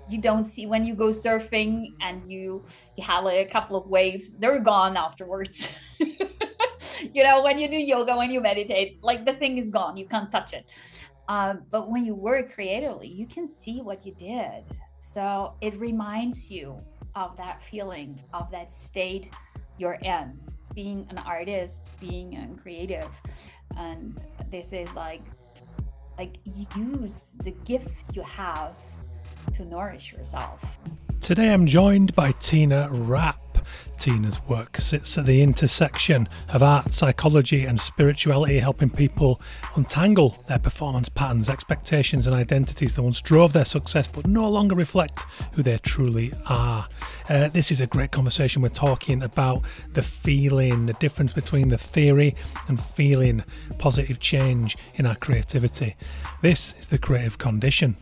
you don't see when you go surfing and you have like a couple of waves, they're gone afterwards. When you do yoga, when you meditate, like the thing is gone, you can't touch it. But when you work creatively, you can see what you did. So it reminds you of that feeling, of that state you're in, being an artist, being a creative. And they say like use the gift you have to nourish yourself. Today I'm joined by Tina Rapp. Tina's work sits at the intersection of art, psychology and spirituality, helping people untangle their performance patterns, expectations and identities that once drove their success but no longer reflect who they truly are. This is a great conversation. We're talking about the feeling, the difference between the theory and feeling positive change in our creativity. This is the Creative Condition.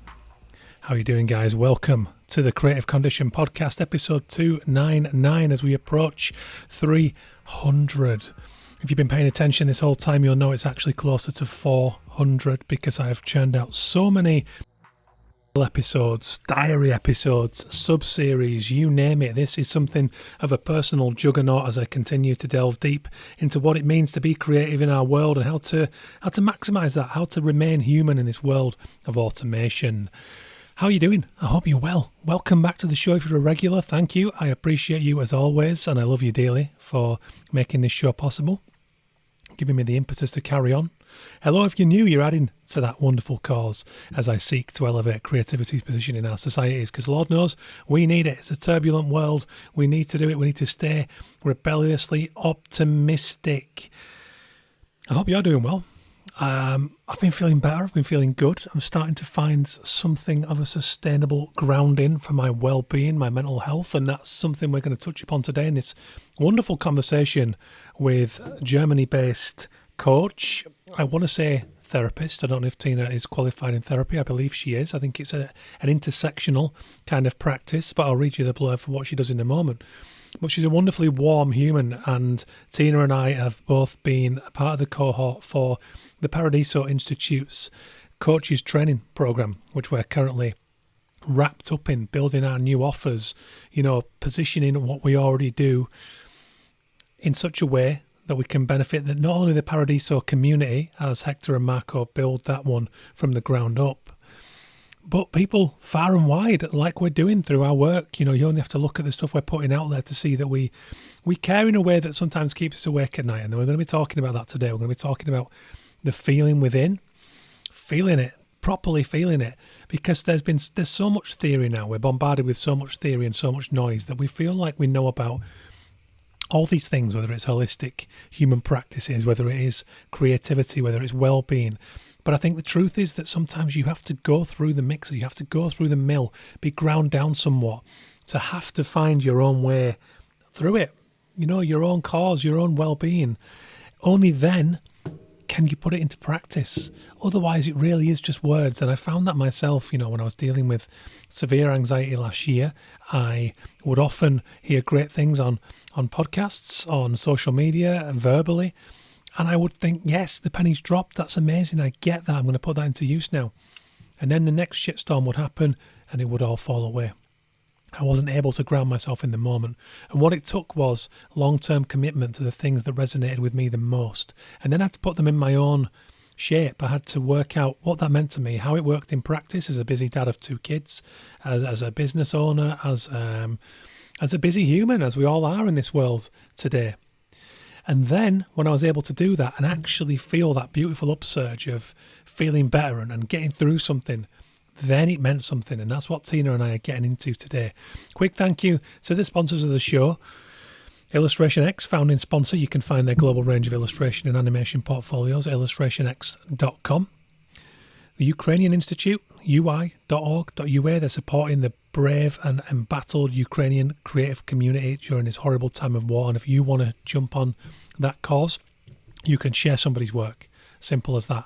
How are you doing, guys? Welcome to the Creative Condition podcast, episode 299, as we approach 300. If you've been paying attention this whole time, you'll know it's actually closer to 400 because I've churned out so many episodes, diary episodes, sub-series, you name it. This is something of a personal juggernaut as I continue to delve deep into what it means to be creative in our world and how to maximize that, how to remain human in this world of automation. How are you doing? I hope you're well. Welcome back to the show if you're a regular. Thank you. I appreciate you as always, and I love you dearly for making this show possible, giving me the impetus to carry on. Hello, if you're new, you're adding to that wonderful cause as I seek to elevate creativity's position in our societies, because Lord knows we need it. It's a turbulent world. We need to do it. We need to stay rebelliously optimistic. I hope you're doing well. I've been feeling better. I've been feeling good. I'm starting to find something of a sustainable grounding for my well-being, my mental health, and that's something we're going to touch upon today in this wonderful conversation with Germany-based coach. I want to say therapist. I don't know if Tina is qualified in therapy. I believe she is. I think it's an intersectional kind of practice, but I'll read you the blurb for what she does in a moment. But she's a wonderfully warm human, and Tina and I have both been a part of the cohort for the Paradiso Institute's coaches training program, which we're currently wrapped up in, building our new offers, positioning what we already do in such a way that we can benefit that not only the Paradiso community, as Hector and Marco build that one from the ground up, but people far and wide, like we're doing through our work. You only have to look at the stuff we're putting out there to see that we care in a way that sometimes keeps us awake at night. And we're going to be talking about that today. We're going to be talking about the feeling within, feeling it, properly feeling it, because there's so much theory now. We're bombarded with so much theory and so much noise that we feel like we know about all these things, whether it's holistic human practices, whether it is creativity, whether it's well-being. But I think the truth is that sometimes you have to go through the mixer, you have to go through the mill, be ground down somewhat, to have to find your own way through it, your own cause, your own well-being. Only then can you put it into practice. Otherwise, it really is just words. And I found that myself, when I was dealing with severe anxiety last year, I would often hear great things on podcasts, on social media, verbally, and I would think, yes, the penny's dropped. That's amazing. I get that. I'm going to put that into use now. And then the next shitstorm would happen and it would all fall away. I wasn't able to ground myself in the moment. And what it took was long-term commitment to the things that resonated with me the most. And then I had to put them in my own shape. I had to work out what that meant to me, how it worked in practice as a busy dad of 2 kids, as a business owner, as a busy human, as we all are in this world today. And then when I was able to do that and actually feel that beautiful upsurge of feeling better and getting through something, then it meant something. And that's what Tina and I are getting into today. Quick thank you to the sponsors of the show. Illustration X, founding sponsor. You can find their global range of illustration and animation portfolios at illustrationx.com. The Ukrainian Institute, ui.org.ua. They're supporting the brave and embattled Ukrainian creative community during this horrible time of war. And if you want to jump on that cause, you can share somebody's work. Simple as that.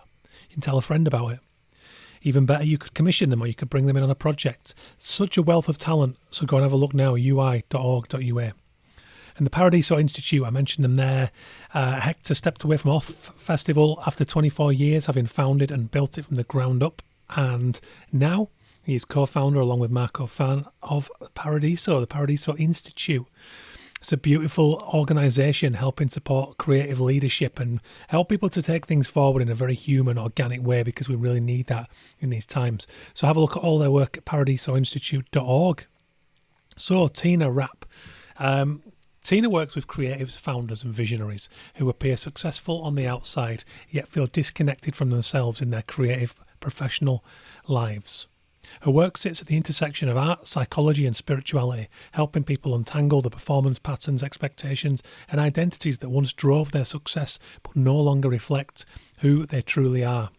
You can tell a friend about it. Even better, you could commission them or you could bring them in on a project. Such a wealth of talent. So go and have a look now, ui.org.ua. And the Paradiso Institute, I mentioned them there. Hector stepped away from Off Festival after 24 years, having founded and built it from the ground up. And now He is co-founder, along with Marco Fan, of Paradiso, the Paradiso Institute. It's a beautiful organisation helping support creative leadership and help people to take things forward in a very human, organic way, because we really need that in these times. So have a look at all their work at paradisoinstitute.org. So Tina Rapp. Tina works with creatives, founders and visionaries who appear successful on the outside yet feel disconnected from themselves in their creative professional lives. Her work sits at the intersection of art, psychology and spirituality, helping people untangle the performance patterns, expectations and identities that once drove their success but no longer reflect who they truly are.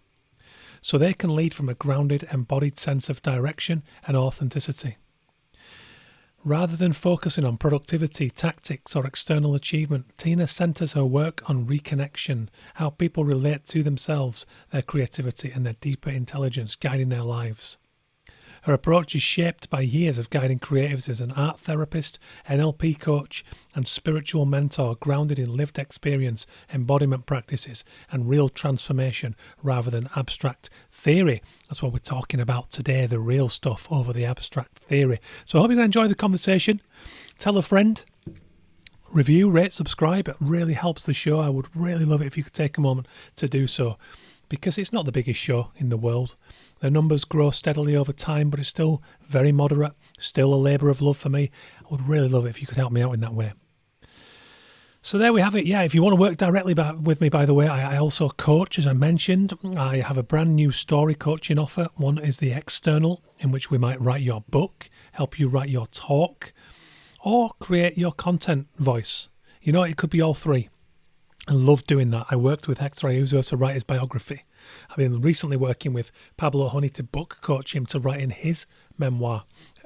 So they can lead from a grounded, embodied sense of direction and authenticity. Rather than focusing on productivity, tactics or external achievement, Tina centres her work on reconnection, how people relate to themselves, their creativity and their deeper intelligence guiding their lives. Her approach is shaped by years of guiding creatives as an art therapist, NLP coach and spiritual mentor, grounded in lived experience, embodiment practices and real transformation rather than abstract theory. That's what we're talking about today, the real stuff over the abstract theory. So I hope you're going to enjoy the conversation. Tell a friend. Review, rate, subscribe. It really helps the show. I would really love it if you could take a moment to do so, because it's not the biggest show in the world. The numbers grow steadily over time, but it's still very moderate, still a labour of love for me. I would really love it if you could help me out in that way. So there we have it. Yeah, if you want to work directly with me, by the way, I also coach, as I mentioned. I have a brand new story coaching offer. One is the external, in which we might write your book, help you write your talk, or create your content voice. You know, it could be all three. I love doing that. I worked with Hector Ayuso to write his biography. I've been recently working with Pablo Honey to book coach him to write in his memoir.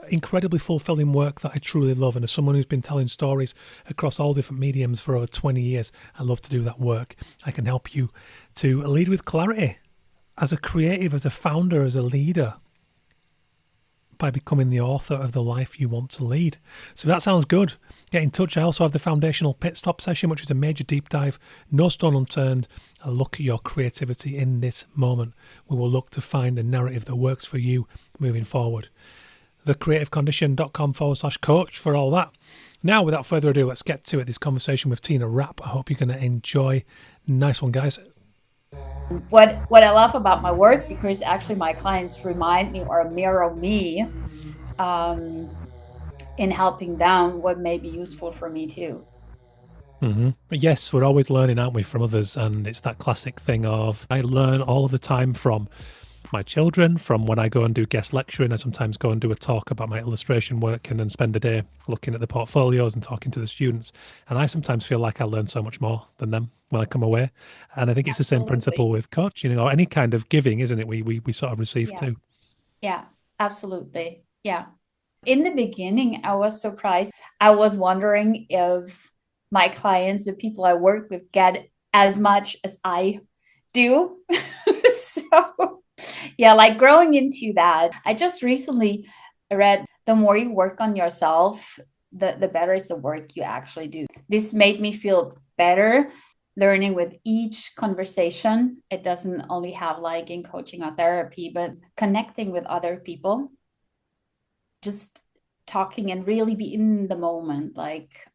Incredibly fulfilling work that I truly love. And as someone who's been telling stories across all different mediums for over 20 years, I love to do that work. I can help you to lead with clarity as a creative, as a founder, as a leader, by becoming the author of the life you want to lead. So if that sounds good, get in touch. I also have the foundational pit stop session, which is a major deep dive, no stone unturned, a look at your creativity in this moment. We will look to find a narrative that works for you moving forward. thecreativecondition.com/coach for all that. Now, without further ado, let's get to it. This conversation with Tina Rapp. I hope you're going to enjoy. Nice one, guys. What I love about my work, because actually my clients remind me or mirror me in helping them what may be useful for me too. Yes, we're always learning, aren't we, from others? And it's that classic thing of I learn all of the time from my children, from when I go and do guest lecturing. I sometimes go and do a talk about my illustration work and then spend a day looking at the portfolios and talking to the students. And I sometimes feel like I learn so much more than them when I come away. And I think it's the same principle with coaching, or any kind of giving, isn't it? We sort of receive too. Yeah, absolutely. Yeah. In the beginning, I was surprised. I was wondering if my clients, the people I work with, get as much as I do. So, yeah, like growing into that. I just recently read the more you work on yourself, the better is the work you actually do. This made me feel better learning with each conversation. It doesn't only have like in coaching or therapy, but connecting with other people, just talking and really be in the moment. Like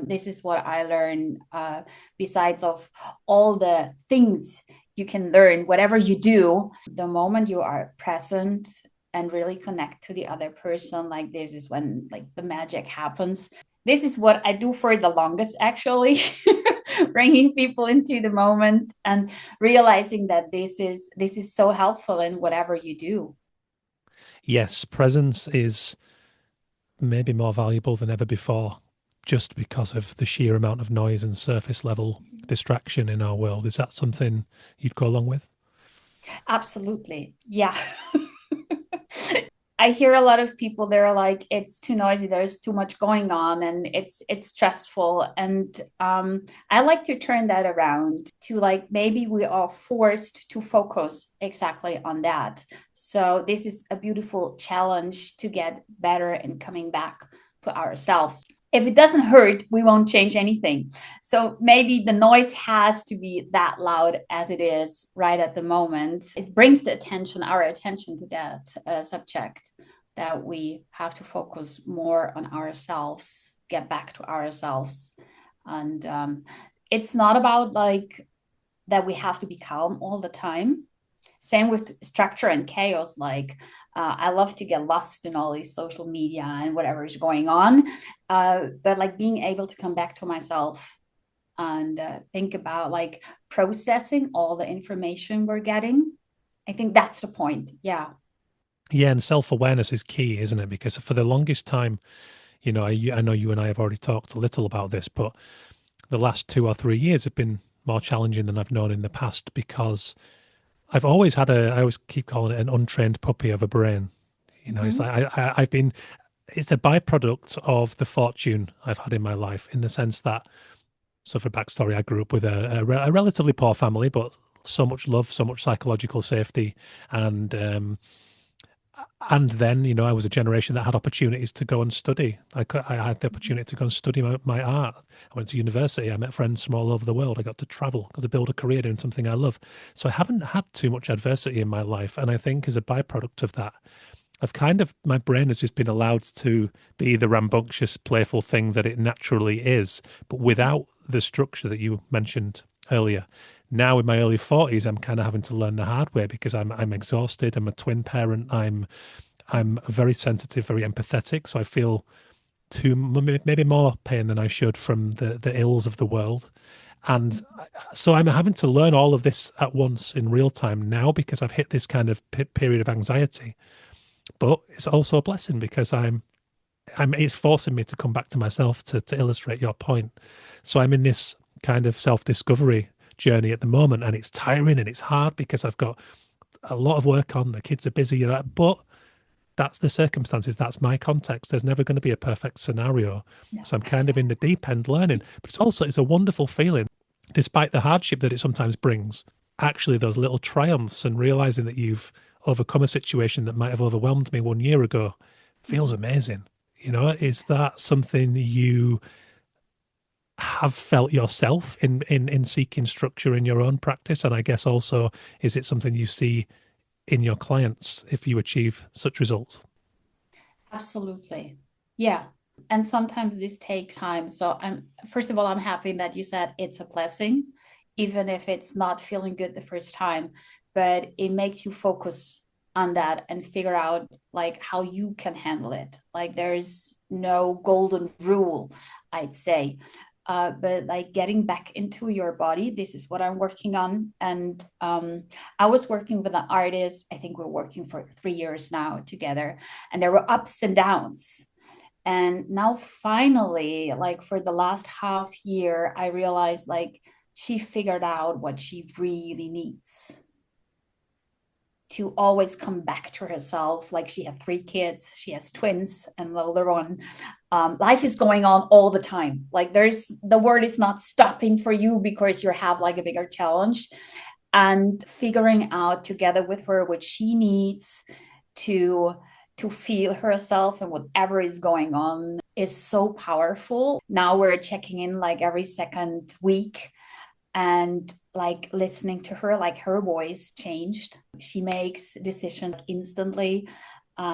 this is what I learned, besides of all the things you can learn, whatever you do, the moment you are present and really connect to the other person, like this is when like the magic happens. This is what I do for the longest, actually. Bringing people into the moment and realizing that this is so helpful in whatever you do. Yes, presence is maybe more valuable than ever before, just because of the sheer amount of noise and surface level distraction in our world. Is that something you'd go along with? Absolutely. Yeah. I hear a lot of people, they're like, it's too noisy, there's too much going on and it's stressful. And I like to turn that around to like, maybe we are forced to focus exactly on that. So this is a beautiful challenge to get better and coming back to ourselves. If it doesn't hurt, we won't change anything. So maybe the noise has to be that loud as it is right at the moment. It brings our attention to that subject, that we have to focus more on ourselves, get back to ourselves. And it's not about like that we have to be calm all the time. Same with structure and chaos. Like I love to get lost in all these social media and whatever is going on, but like being able to come back to myself and think about like processing all the information we're getting. I think that's the point. Yeah. Yeah, and self-awareness is key, isn't it? Because for the longest time, I know you and I have already talked a little about this, but the last 2 or 3 years have been more challenging than I've known in the past because I always keep calling it an untrained puppy of a brain. It's Mm-hmm. like I've been, it's a byproduct of the fortune I've had in my life in the sense that, so for backstory, I grew up with a relatively poor family, but so much love, so much psychological safety, and then I was a generation that had opportunities to go and study. I had the opportunity to go and study my art. I went to university. I met friends from all over the world. I got to travel, got to build a career doing something I love. So I haven't had too much adversity in my life, and I think as a byproduct of that, my brain has just been allowed to be the rambunctious, playful thing that it naturally is, but without the structure that you mentioned earlier. Now in my early 40s, I'm kind of having to learn the hard way because I'm exhausted. I'm a twin parent. I'm very sensitive, very empathetic. So I feel maybe more pain than I should from the ills of the world. And so I'm having to learn all of this at once in real time now because I've hit this kind of period of anxiety. But it's also a blessing because it's forcing me to come back to myself to illustrate your point. So I'm in this kind of self-discovery journey at the moment, and it's tiring and it's hard because I've got a lot of work on. The kids are busy, but that's the circumstances. That's my context. There's never going to be a perfect scenario. No. So I'm kind of in the deep end learning. But it's a wonderful feeling, despite the hardship that it sometimes brings. Actually, those little triumphs and realizing that you've overcome a situation that might have overwhelmed me 1 year ago feels amazing. Is that something you have felt yourself in seeking structure in your own practice? And I guess also, is it something you see in your clients if you achieve such results? Absolutely. Yeah. And sometimes this takes time. So first of all, I'm happy that you said it's a blessing, even if it's not feeling good the first time, but it makes you focus on that and figure out like how you can handle it. Like there's no golden rule, I'd say. But like getting back into your body, this is what I'm working on. And I was working with an artist. I think we're working for 3 years now together, and there were ups and downs. And now finally, like for the last half year, I realized like she figured out what she really needs to always come back to herself. Like she had 3 kids, she has twins, and the older one. Life is going on all the time. Like the word is not stopping for you because you have like a bigger challenge, and figuring out together with her what she needs to feel herself and whatever is going on is so powerful. Now we're checking in like every second week and like listening to her, like her voice changed. She makes decisions instantly.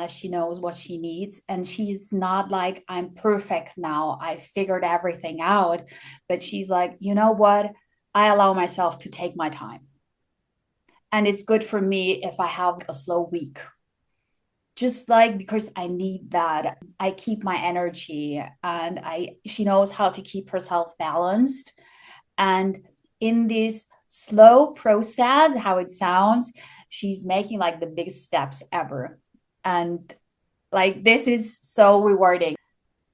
She knows what she needs, and she's not like, I'm perfect now, I figured everything out, but she's like, you know what, I allow myself to take my time, and it's good for me if I have a slow week, just like because I need that. I keep my energy, and I she knows how to keep herself balanced. And in this slow process, how it sounds, she's making like the biggest steps ever. And like this is so rewarding.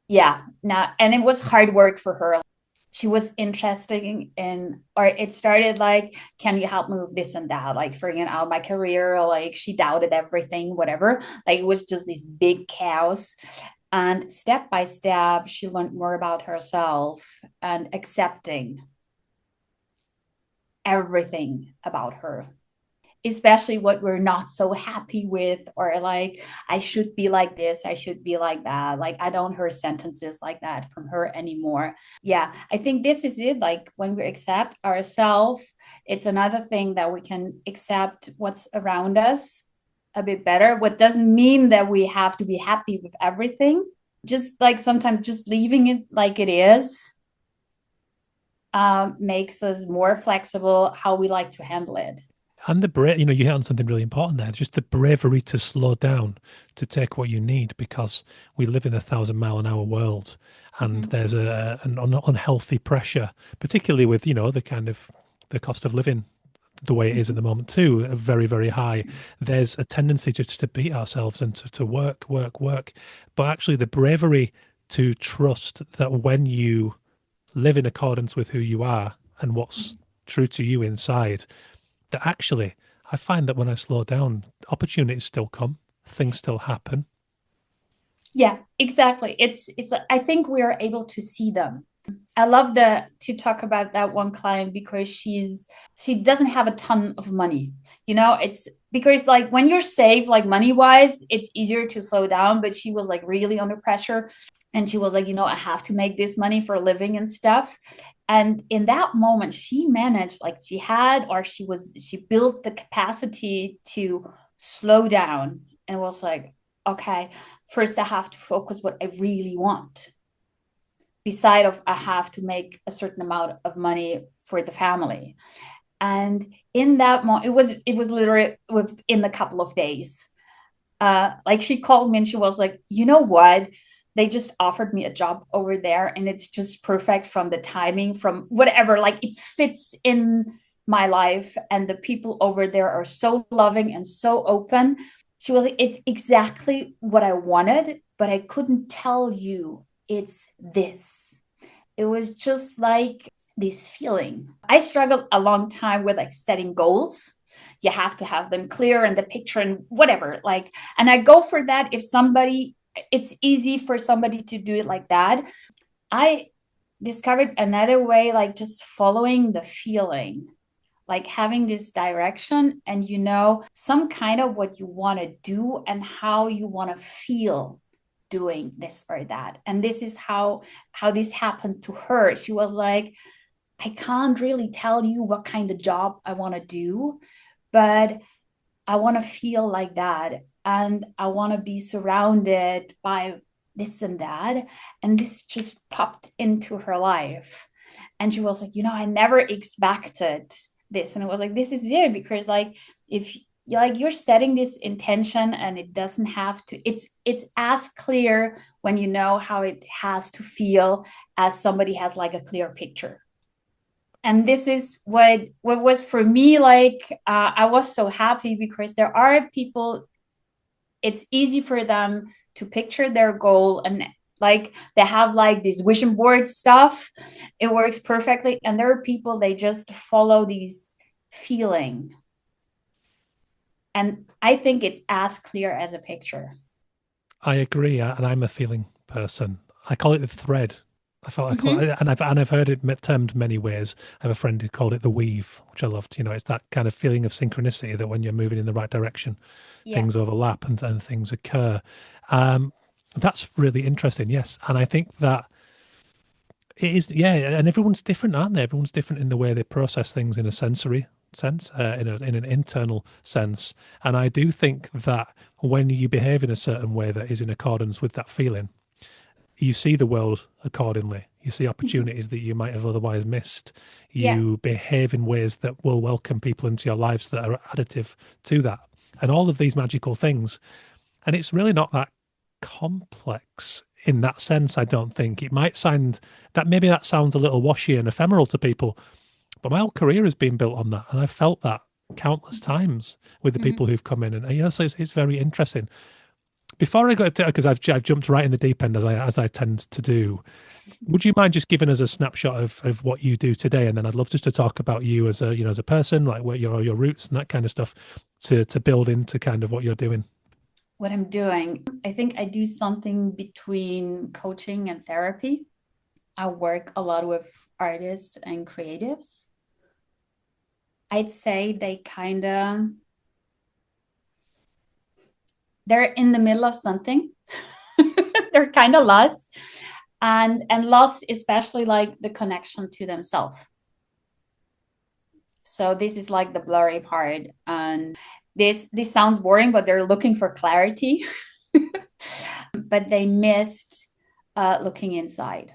Yeah. Now, and it was hard work for her. She was interested in, or it started like, can you help me with this and that? Like figuring out my career, like she doubted everything, whatever. Like it was just this big chaos. And step by step, she learned more about herself and accepting everything about her. especially what we're not so happy with, or like, I should be like this, I should be like that. Like, I don't hear sentences like that from her anymore. Yeah, I think this is it. Like, when we accept ourselves, it's another thing that we can accept what's around us a bit better. What doesn't mean that we have to be happy with everything. Just like sometimes just leaving it like it is makes us more flexible how we like to handle it. And you hit on something really important there. Just the bravery to slow down, to take what you need, because we live in a 1,000-mile-an-hour world, and Mm-hmm. there's an unhealthy pressure, particularly with the kind of the cost of living the way it is at Mm-hmm. the moment too, very, very high. There's a tendency just to beat ourselves and to work, work, work. But actually, the bravery to trust that when you live in accordance with who you are and what's true to you inside, that actually I find that when I slow down, opportunities still come, things still happen. Yeah, exactly. It's I think we are able to see them. I love the to talk about that one client because she doesn't have a ton of money. It's because like when you're safe, like money wise, it's easier to slow down. But she was like really under pressure, and she was like, I have to make this money for a living and stuff. And in that moment, she managed, like she built the capacity to slow down and was like, okay, first I have to focus what I really want beside of I have to make a certain amount of money for the family. And in that moment, it was literally within a couple of days. Like she called me and she was like, you know what? They just offered me a job over there, and it's just perfect from the timing, from whatever. Like it fits in my life, and the people over there are so loving and so open. She was like, it's exactly what I wanted, but I couldn't tell you it's this. It was just like this feeling. I struggled a long time with like setting goals. You have to have them clear and the picture and whatever. Like, and I go for that if somebody, it's easy for somebody to do it like that. I discovered another way, like just following the feeling, like having this direction and some kind of what you want to do and how you want to feel doing this or that. And this is how this happened to her. She was like, I can't really tell you what kind of job I want to do, but I want to feel like that, and I want to be surrounded by this and that. And this just popped into her life, and she was like, I never expected this. And it was like, this is it. Because like, if you like, you're setting this intention, and it doesn't have to, it's as clear when you know how it has to feel as somebody has like a clear picture. And this is what was for me like, I was so happy because there are people, it's easy for them to picture their goal, and like they have like this vision board stuff, it works perfectly. And there are people, they just follow these feeling, and I think it's as clear as a picture. I agree, and I'm a feeling person. I call it the thread. I call Mm-hmm. it, and I've heard it termed many ways. I have a friend who called it the weave, which I loved. It's that kind of feeling of synchronicity that when you're moving in the right direction, Yeah. things overlap and things occur. Um, that's really interesting. Yes, and I think that it is. Yeah, and everyone's different, aren't they? Everyone's different in the way they process things in a sensory sense, in an internal sense. And I do think that when you behave in a certain way that is in accordance with that feeling, you see the world accordingly. You see Mm-hmm. opportunities that you might have otherwise missed. Yeah. You behave in ways that will welcome people into your lives that are additive to that. And all of these magical things. And it's really not that complex in that sense, I don't think. It might sound that maybe that sounds a little washy and ephemeral to people, but my whole career has been built on that. And I've felt that countless times with the Mm-hmm. people who've come in. And, so it's very interesting. Before I go to, because I've jumped right in the deep end as I tend to do, would you mind just giving us a snapshot of what you do today, and then I'd love just to talk about you as a as a person, like where your roots and that kind of stuff, to build into kind of what you're doing. What I'm doing, I think I do something between coaching and therapy. I work a lot with artists and creatives. I'd say they kind of they're in the middle of something. They're kind of lost, and lost, especially like the connection to themselves. So this is like the blurry part, and this sounds boring, but they're looking for clarity. But they missed looking inside.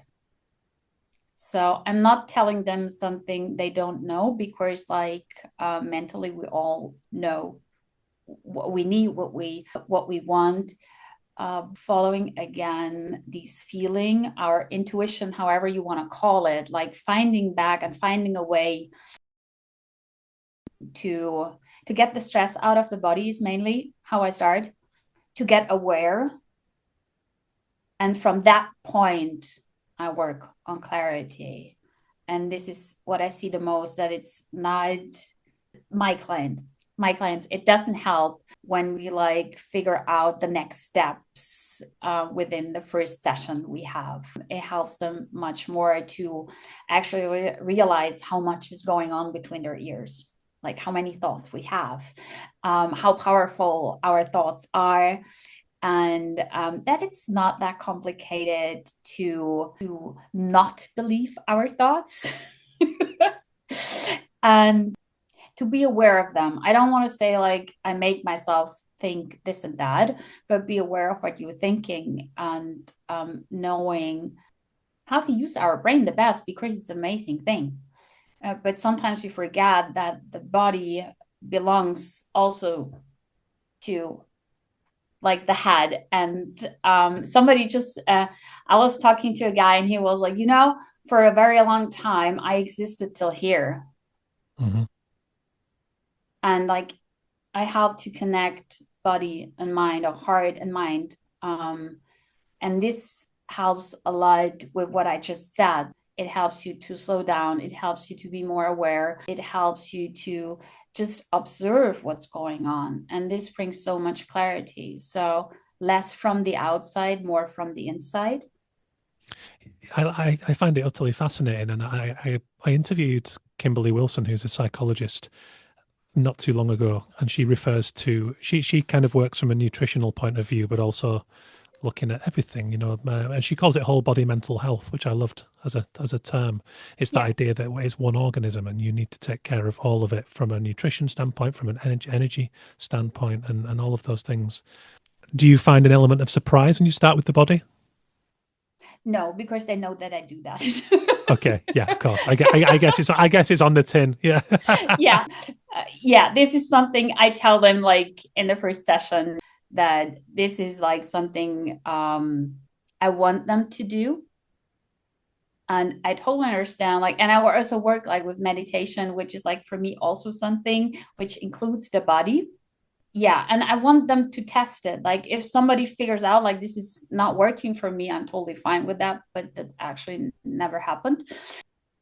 So I'm not telling them something they don't know, because like mentally we all know what we need, what we want. Following again this feeling, our intuition, however you want to call it, like finding back and finding a way to get the stress out of the body is mainly how I start, to get aware. And from that point, I work on clarity. And this is what I see the most, that it's not my client. My clients, it doesn't help when we like figure out the next steps within the first session we have. It helps them much more to actually realize how much is going on between their ears, like how many thoughts we have, how powerful our thoughts are, and that it's not that complicated to not believe our thoughts. And to be aware of them. I don't want to say like I make myself think this and that, but be aware of what you're thinking, and knowing how to use our brain the best, because it's an amazing thing. But sometimes we forget that the body belongs also to like the head. And somebody just I was talking to a guy, and he was like, for a very long time I existed till here. Mm-hmm. And like I have to connect body and mind, or heart and mind, and this helps a lot with what I just said. It helps you to slow down, it helps you to be more aware, it helps you to just observe what's going on, and this brings so much clarity. So less from the outside, more from the inside. I find it utterly fascinating, and I interviewed Kimberly Wilson, who's a psychologist, not too long ago, and she refers to she kind of works from a nutritional point of view, but also looking at everything, and she calls it whole body mental health, which I loved as a term. It's that Yeah. idea that it's one organism, and you need to take care of all of it from a nutrition standpoint, from an energy standpoint, and all of those things. Do you find an element of surprise when you start with the body? No, because they know that I do that. Okay, yeah, of course. I guess it's on the tin. Yeah. Yeah. Yeah, this is something I tell them like in the first session, that this is like something I want them to do. And I totally understand, like, and I also work like with meditation, which is like for me also something which includes the body. Yeah, and I want them to test it. Like if somebody figures out like this is not working for me, I'm totally fine with that, but that actually never happened.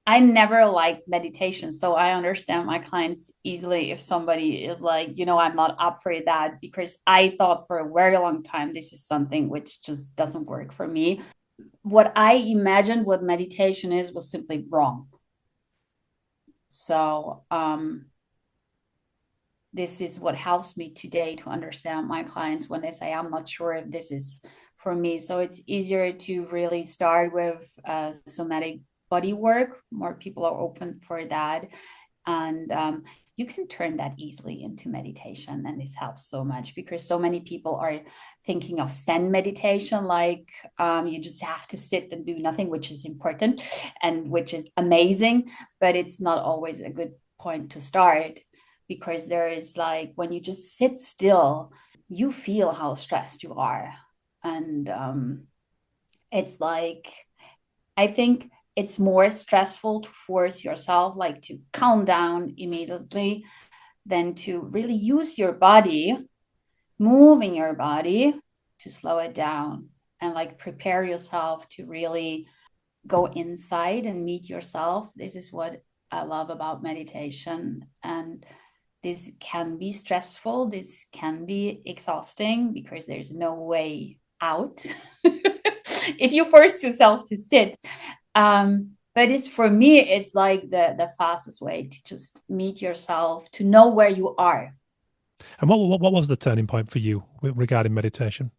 I never liked meditation, so I understand my clients easily if somebody is like, I'm not up for that, because I thought for a very long time this is something which just doesn't work for me. What I imagined what meditation is was simply wrong. So this is what helps me today to understand my clients when they say, I'm not sure if this is for me. So it's easier to really start with somatic body work. More people are open for that. And you can turn that easily into meditation. And this helps so much, because so many people are thinking of Zen meditation, like you just have to sit and do nothing, which is important and which is amazing. But it's not always a good point to start, because there is like when you just sit still, you feel how stressed you are. And it's like, I think it's more stressful to force yourself like to calm down immediately than to really use your body, moving your body to slow it down, and like prepare yourself to really go inside and meet yourself. This is what I love about meditation. And this can be stressful, this can be exhausting, because there's no way out if you force yourself to sit. But it's, for me, it's like the fastest way to just meet yourself, to know where you are. And what was the turning point for you regarding meditation?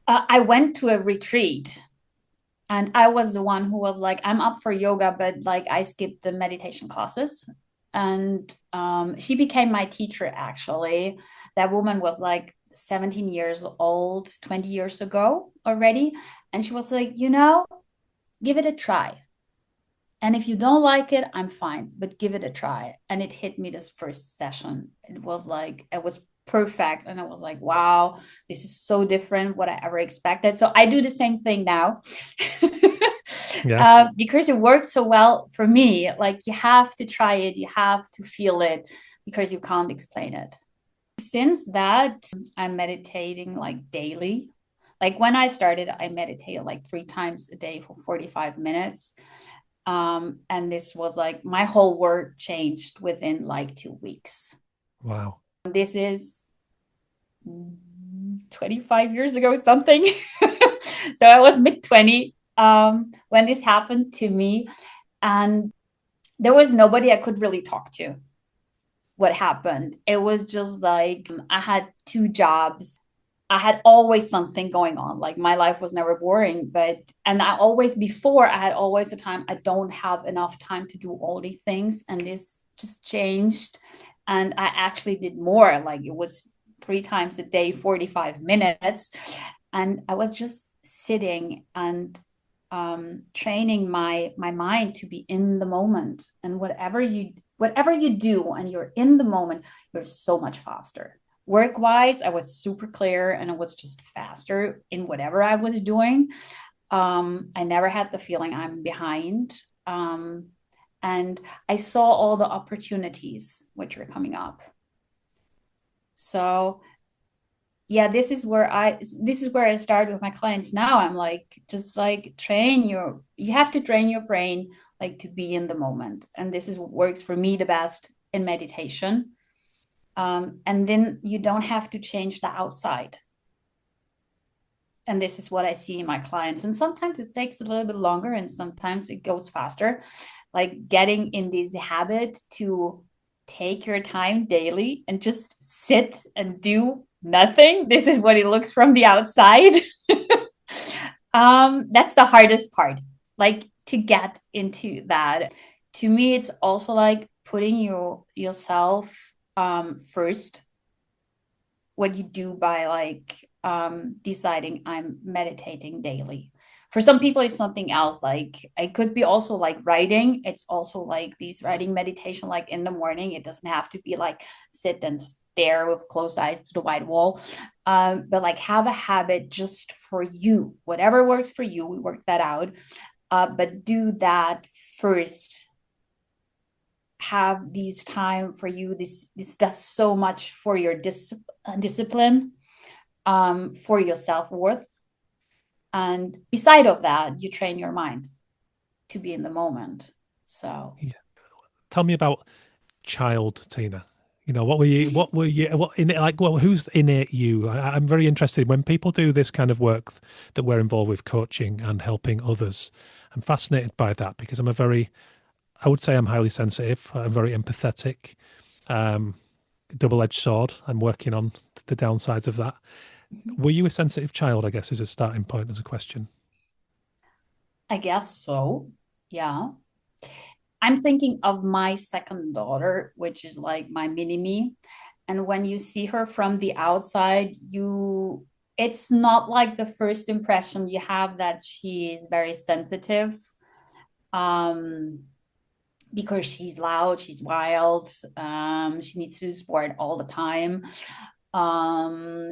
I went to a retreat and I was the one who was like, I'm up for yoga, but like I skipped the meditation classes. And she became my teacher, actually. That woman was like 17 years old, 20 years ago already. And she was like, give it a try. And if you don't like it, I'm fine, but give it a try. And it hit me this first session. It was perfect. And I was like, wow, this is so different what I ever expected. So I do the same thing now. Yeah. Because it worked so well for me. Like you have to try it, you have to feel it because you can't explain it. Since that, I'm meditating like daily. Like when I started, I meditated like 3 times a day for 45 minutes. And this was like my whole world changed within like 2 weeks. Wow. This is 25 years ago, something. So I was mid 20 when this happened to me. And there was nobody I could really talk to. What happened? It was just like I had 2 jobs. I had always something going on. Like my life was never boring, and I always, before, I had always the time, I don't have enough time to do all these things. And this just changed. And I actually did more. Like it was 3 times a day, 45 minutes. And I was just sitting and training my mind to be in the moment. And whatever you do and you're in the moment, you're so much faster. Work wise, I was super clear and I was just faster in whatever I was doing. I never had the feeling I'm behind. And I saw all the opportunities which were coming up. So yeah, this is where I start with my clients now. I'm like, just like you have to train your brain like to be in the moment. And this is what works for me the best in meditation. And then you don't have to change the outside. And this is what I see in my clients. And sometimes it takes a little bit longer and sometimes it goes faster. Like getting in this habit to take your time daily and just sit and do nothing. This is what it looks from the outside. That's the hardest part, like to get into that. To me, it's also like putting yourself first. What you do by like deciding I'm meditating daily. For some people, it's something else. Like it could be also like writing. It's also like these writing meditation, like in the morning. It doesn't have to be like sit and stare with closed eyes to the white wall. But like have a habit just for you. Whatever works for you, we work that out. But do that first. Have these time for you. This does so much for your discipline, for your self-worth. And beside of that, you train your mind to be in the moment. So Yeah. Tell me about child Tina. What in it, like, well, who's in it you? I'm very interested when people do this kind of work that we're involved with coaching and helping others. I'm fascinated by that because I would say I'm highly sensitive. I'm very empathetic. Um, Double-edged sword. I'm working on the downsides of that. Were you a sensitive child, I guess, as a starting point, as a question? I guess so. Yeah. I'm thinking of my second daughter, which is like my mini me. And when you see her from the outside, it's not like the first impression you have that she is very sensitive. Um, because she's loud, she's wild, she needs to do sport all the time.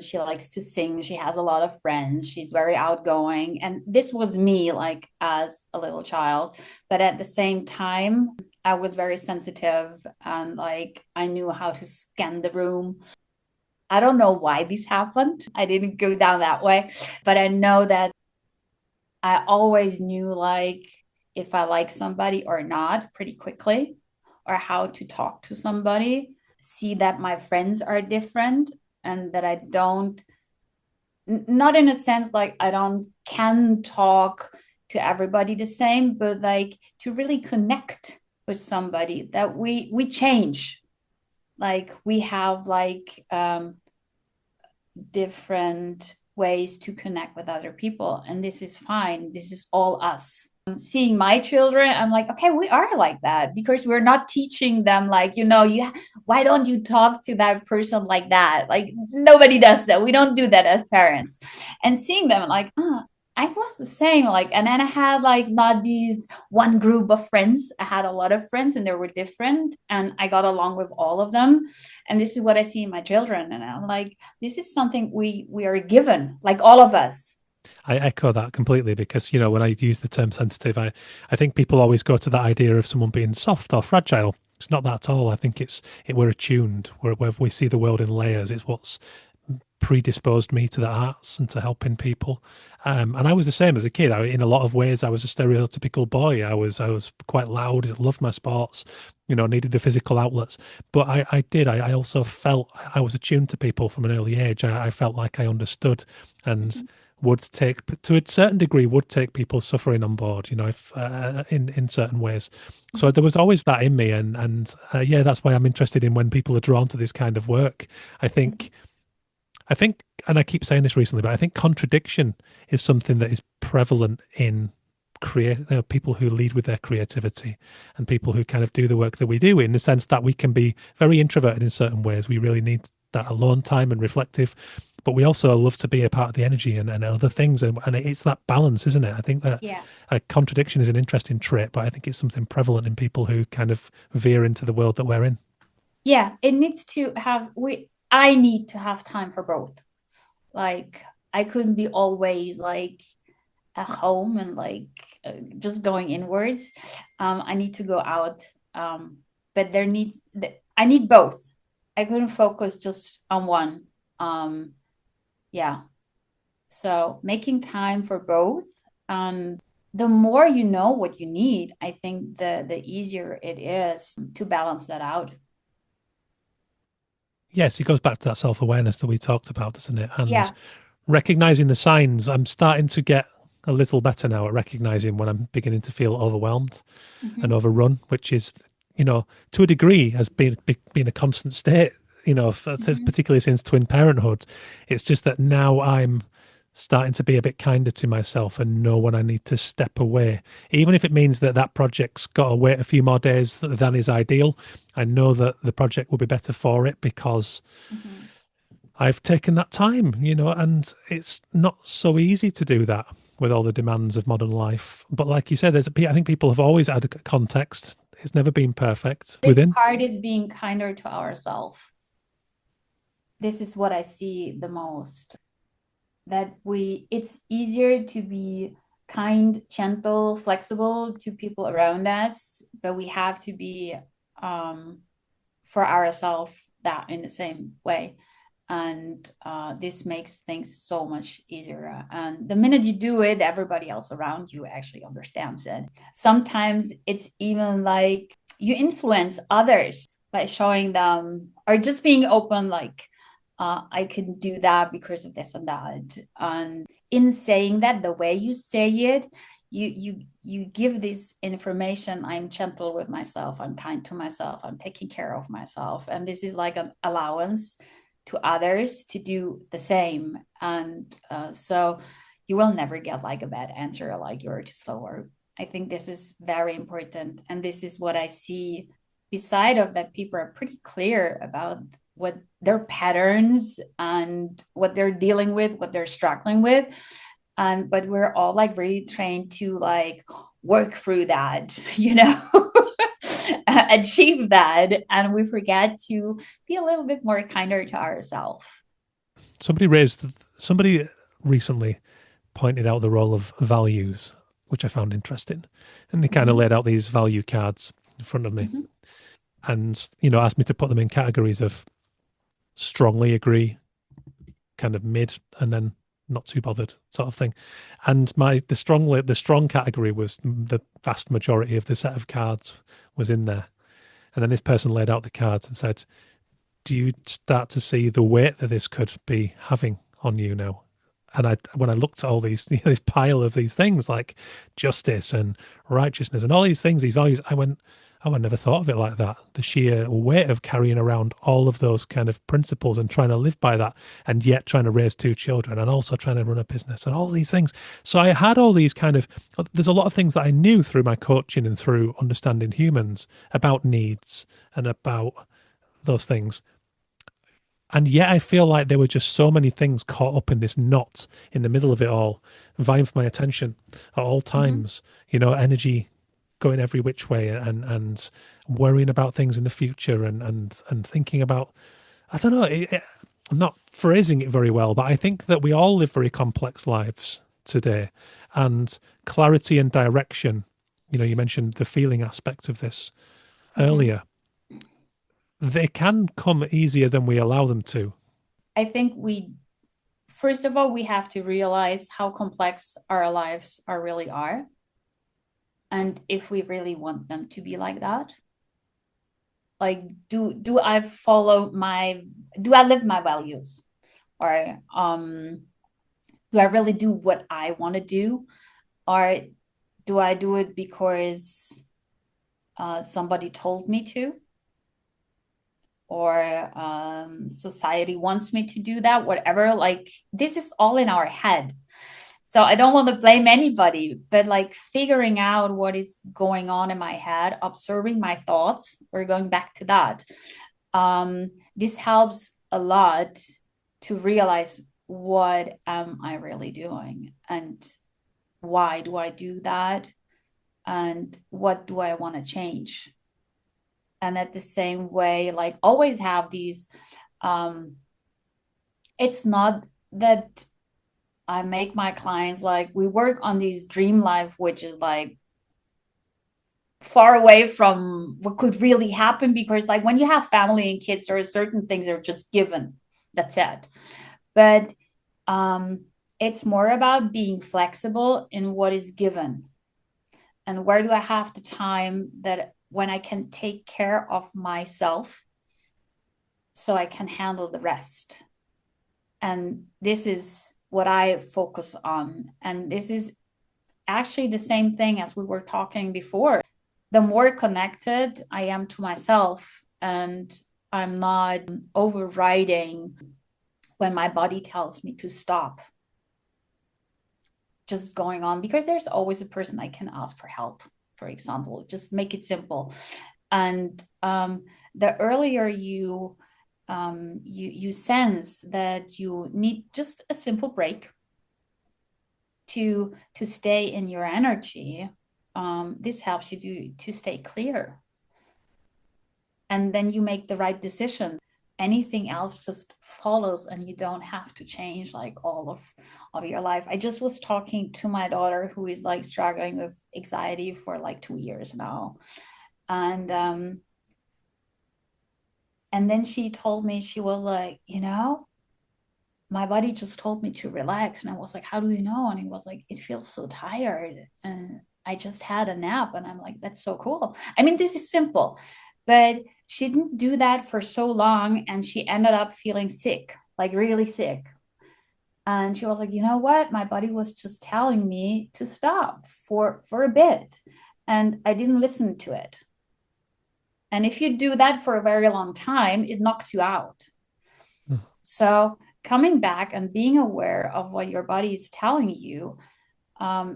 She likes to sing, she has a lot of friends, she's very outgoing. And this was me like as a little child. But at the same time, I was very sensitive and like I knew how to scan the room. I don't know why this happened. I didn't go down that way, but I know that I always knew like if I like somebody or not pretty quickly, or how to talk to somebody, see that my friends are different and that I don't, not in a sense like I don't can talk to everybody the same, but like to really connect with somebody that we change. Like we have like different ways to connect with other people, and this is fine. This is all us. Seeing my children, I'm like, okay, we are like that because we're not teaching them like, why don't you talk to that person like that? Like nobody does that. We don't do that as parents. And seeing them like, oh, I was the same. Like, and then I had like not these one group of friends. I had a lot of friends and they were different, and I got along with all of them. And this is what I see in my children. And I'm like, this is something we are given, like all of us. I echo that completely because, when I use the term sensitive, I think people always go to that idea of someone being soft or fragile. It's not that at all. I think we're attuned. We see the world in layers. It's what's predisposed me to the arts and to helping people. And I was the same as a kid. In a lot of ways, I was a stereotypical boy. I was quite loud, loved my sports, needed the physical outlets. But I also felt I was attuned to people from an early age. I felt like I understood and would take, to a certain degree, would take people's suffering on board, if in certain ways. So there was always that in me, and yeah, that's why I'm interested in when people are drawn to this kind of work. I think I think, and I keep saying this recently, but I think contradiction is something that is prevalent in people who lead with their creativity and people who kind of do the work that we do, in the sense that we can be very introverted in certain ways. We really need that alone time and reflective, but we also love to be a part of the energy and other things. And it's that balance, isn't it? I think that Yeah. a contradiction is an interesting trait, but I think it's something prevalent in people who kind of veer into the world that we're in. Yeah, it needs to have we I need to have time for both. Like I couldn't be always like at home and like just going inwards. I need to go out. But I need both. I couldn't focus just on one. Um, yeah. So making time for both, and the more you know what you need, I think the easier it is to balance that out. Yes, it goes back to that self awareness that we talked about, doesn't it? And Yeah. recognizing the signs. I'm starting to get a little better now at recognizing when I'm beginning to feel overwhelmed and Hmm. overrun, which is, to a degree has been a constant state, Hmm. particularly since twin parenthood. It's just that now I'm starting to be a bit kinder to myself and know when I need to step away, even if it means that that project's got to wait a few more days than is ideal. I know that the project will be better for it because Hmm. I've taken that time, and it's not so easy to do that with all the demands of modern life. But like you said, I think people have always had a context. It's never been perfect Big within. part is being kinder to ourselves. This is what I see the most. That it's easier to be kind, gentle, flexible to people around us, but we have to be um, for ourselves that in the same way. And this makes things so much easier. And the minute you do it, everybody else around you actually understands it. Sometimes it's even like you influence others by showing them or just being open, like, I can do that because of this and that. And in saying that, the way you say it, you give this information. I'm gentle with myself, I'm kind to myself, I'm taking care of myself, and this is like an allowance to others to do the same. And so you will never get like a bad answer like you're too slow. Or I think this is very important, and this is what I see. Beside of that, people are pretty clear about what their patterns and what they're dealing with, what they're struggling with. And but we're all like really trained to like work through that, achieve that, and we forget to be a little bit more kinder to ourselves. Somebody recently pointed out the role of values, which I found interesting. And they kind of Mm-hmm. laid out these value cards in front of me Mm-hmm. and, asked me to put them in categories of strongly agree, kind of mid, and then not too bothered sort of thing. And the strong category was the vast majority of the set of cards was in there. And then this person laid out the cards and said, "Do you start to see the weight that this could be having on you now?" And when I looked at all these, this pile of these things like justice and righteousness and all these things, these values, I went, Oh, I never thought of it like that. The sheer weight of carrying around all of those kind of principles and trying to live by that, and yet trying to raise two children and also trying to run a business and all these things. So I had all these kind of, there's a lot of things that I knew through my coaching and through understanding humans about needs and about those things. And yet I feel like there were just so many things caught up in this knot in the middle of it all, vying for my attention at all Mm-hmm. times, energy going every which way, and worrying about things in the future, and thinking about, I don't know, I'm not phrasing it very well, but I think that we all live very complex lives today, and clarity and direction, you mentioned the feeling aspect of this Mm-hmm. earlier, they can come easier than we allow them to. I think first of all, we have to realize how complex our lives are really are. And if we really want them to be like that, like do I follow my do I live my values? Or do I really do what I want to do? Or do I do it because somebody told me to? Or society wants me to do that, whatever. Like, this is all in our head. So I don't want to blame anybody, but like figuring out what is going on in my head, observing my thoughts, we're going back to that. This helps a lot to realize, what am I really doing? And why do I do that? And what do I want to change? And at the same way, like, always have these, um it's not that I make my clients, like, we work on these dream life, which is like far away from what could really happen, because like when you have family and kids, there are certain things that are just given, that's it. But um it's more about being flexible in what is given, and where do I have the time that when I can take care of myself so I can handle the rest. And this is what I focus on. And this is actually the same thing as we were talking before. The more connected I am to myself, and I'm not overriding when my body tells me to stop, just going on, because there's always a person I can ask for help, for example. Just make it simple. And the earlier you sense that you need just a simple break to stay in your energy, this helps you to stay clear, and then you make the right decision. Anything else just follows, and you don't have to change like all of your life. I just was talking to my daughter, who is like struggling with anxiety for like 2 years now. And then she told me, she was like, my body just told me to relax. And I was like, how do you know? And he was like, it feels so tired. And I just had a nap. And I'm like, that's so cool. I mean, this is simple, but she didn't do that for so long. And she ended up feeling sick, like really sick. And she was like, you know what? My body was just telling me to stop for a bit. And I didn't listen to it. And if you do that for a very long time, it knocks you out. Mm. So coming back and being aware of what your body is telling you,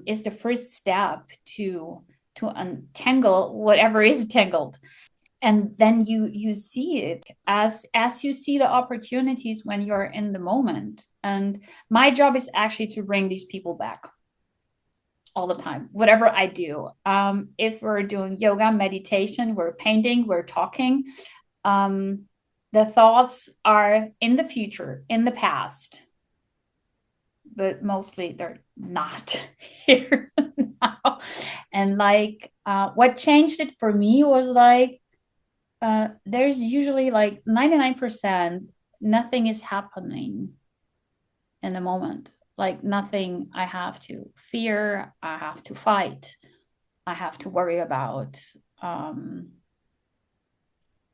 is the first step to untangle whatever is tangled. And then you see it as you see the opportunities when you're in the moment. And my job is actually to bring these people back all the time, whatever I do. If we're doing yoga, meditation, we're painting, we're talking, um, the thoughts are in the future, in the past, but mostly they're not here now. And like, what changed it for me was like, there's usually like 99% nothing is happening in the moment. Like, nothing I have to fear, I have to fight, I have to worry about. Um,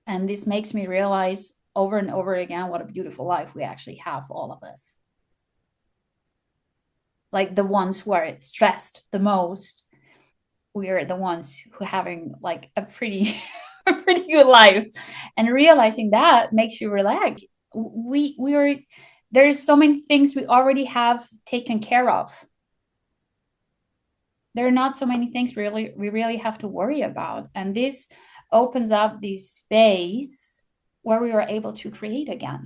and this makes me realize over and over again what a beautiful life we actually have, all of us. Like, the ones who are stressed the most we are the ones who having like a pretty a pretty good life, and realizing that makes you relax. We are There's so many things we already have taken care of. There are not so many things really we really have to worry about, and this opens up this space where we are able to create again,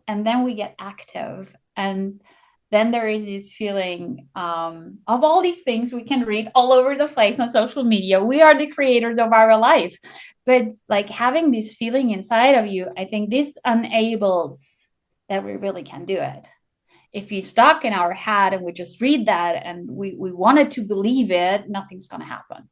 and then we get active, and then there is this feeling of all these things we can read all over the place on social media. We are the creators of our life, but like having this feeling inside of you, I think this enables that we really can do it. If we stuck in our head and we just read that and we wanted to believe it, nothing's going to happen.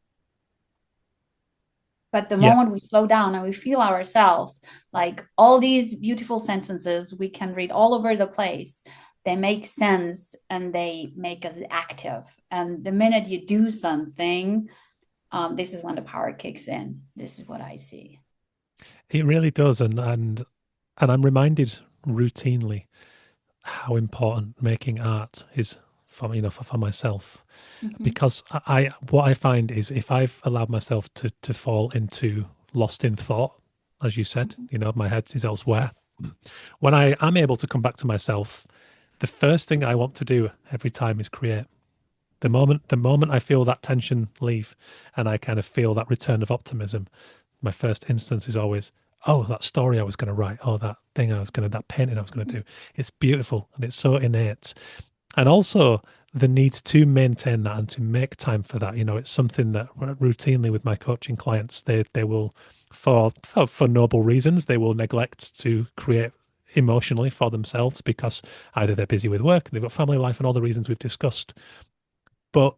But the Yeah, moment we slow down and we feel ourselves, like all these beautiful sentences we can read all over the place, they make sense and they make us active. And the minute you do something, this is when the power kicks in. This is what I see. it really does, and I'm reminded routinely how important making art is for for myself, Mm-hmm. because I what I find is if I've allowed myself to fall into lost in thought, as you said, Mm-hmm. my head is elsewhere. When I am able to come back to myself, the first thing I want to do every time is create. The moment I feel that tension leave and I kind of feel that return of optimism, my first instance is always, oh, that story I was going to write, oh, that painting I was going to do. It's beautiful and it's so innate. And also the need to maintain that and to make time for that. It's something that routinely with my coaching clients, they will, for noble reasons, they will neglect to create emotionally for themselves because either they're busy with work, they've got family life, and all the reasons we've discussed. But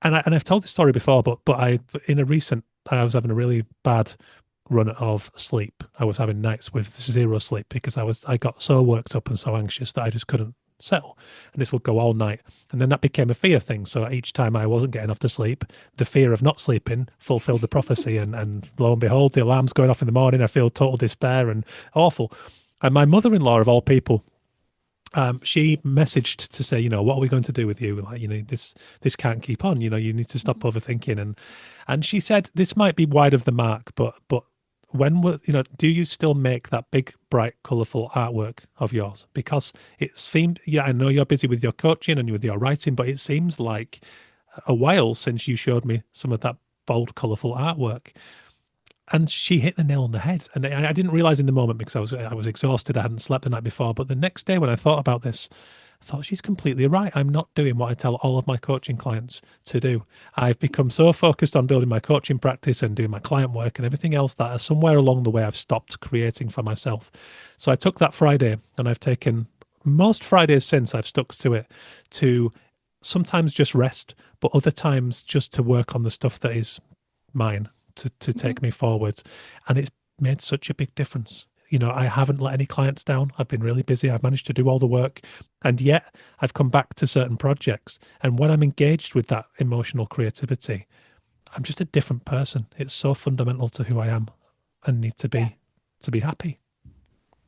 I've told this story before, but I was having a really bad run of sleep. I was having nights with zero sleep because I got so worked up and so anxious that I just couldn't settle, and this would go all night. And then that became a fear thing. So each time I wasn't getting enough to sleep, the fear of not sleeping fulfilled the prophecy, and lo and behold, the alarm's going off in the morning. I feel total despair and awful. And my mother-in-law, of all people, she messaged to say, what are we going to do with you? Like, this can't keep on. You need to stop overthinking. And she said, this might be wide of the mark, but when do you still make that big, bright, colourful artwork of yours? Because it seemed, yeah, I know you're busy with your coaching and with your writing, but it seems like a while since you showed me some of that bold, colourful artwork. And she hit the nail on the head. And I didn't realize in the moment because I was exhausted. I hadn't slept the night before. But the next day when I thought about this, I thought she's completely right. I'm not doing what I tell all of my coaching clients to do. I've become so focused on building my coaching practice and doing my client work and everything else that somewhere along the way I've stopped creating for myself. So I took that Friday, and I've taken most Fridays since, I've stuck to it, to sometimes just rest, but other times just to work on the stuff that is mine, to take Mm-hmm. me forwards. And it's made such a big difference. I haven't let any clients down. I've been really busy. I've managed to do all the work. And yet I've come back to certain projects. And when I'm engaged with that emotional creativity, I'm just a different person. It's so fundamental to who I am and need Yeah. to be happy.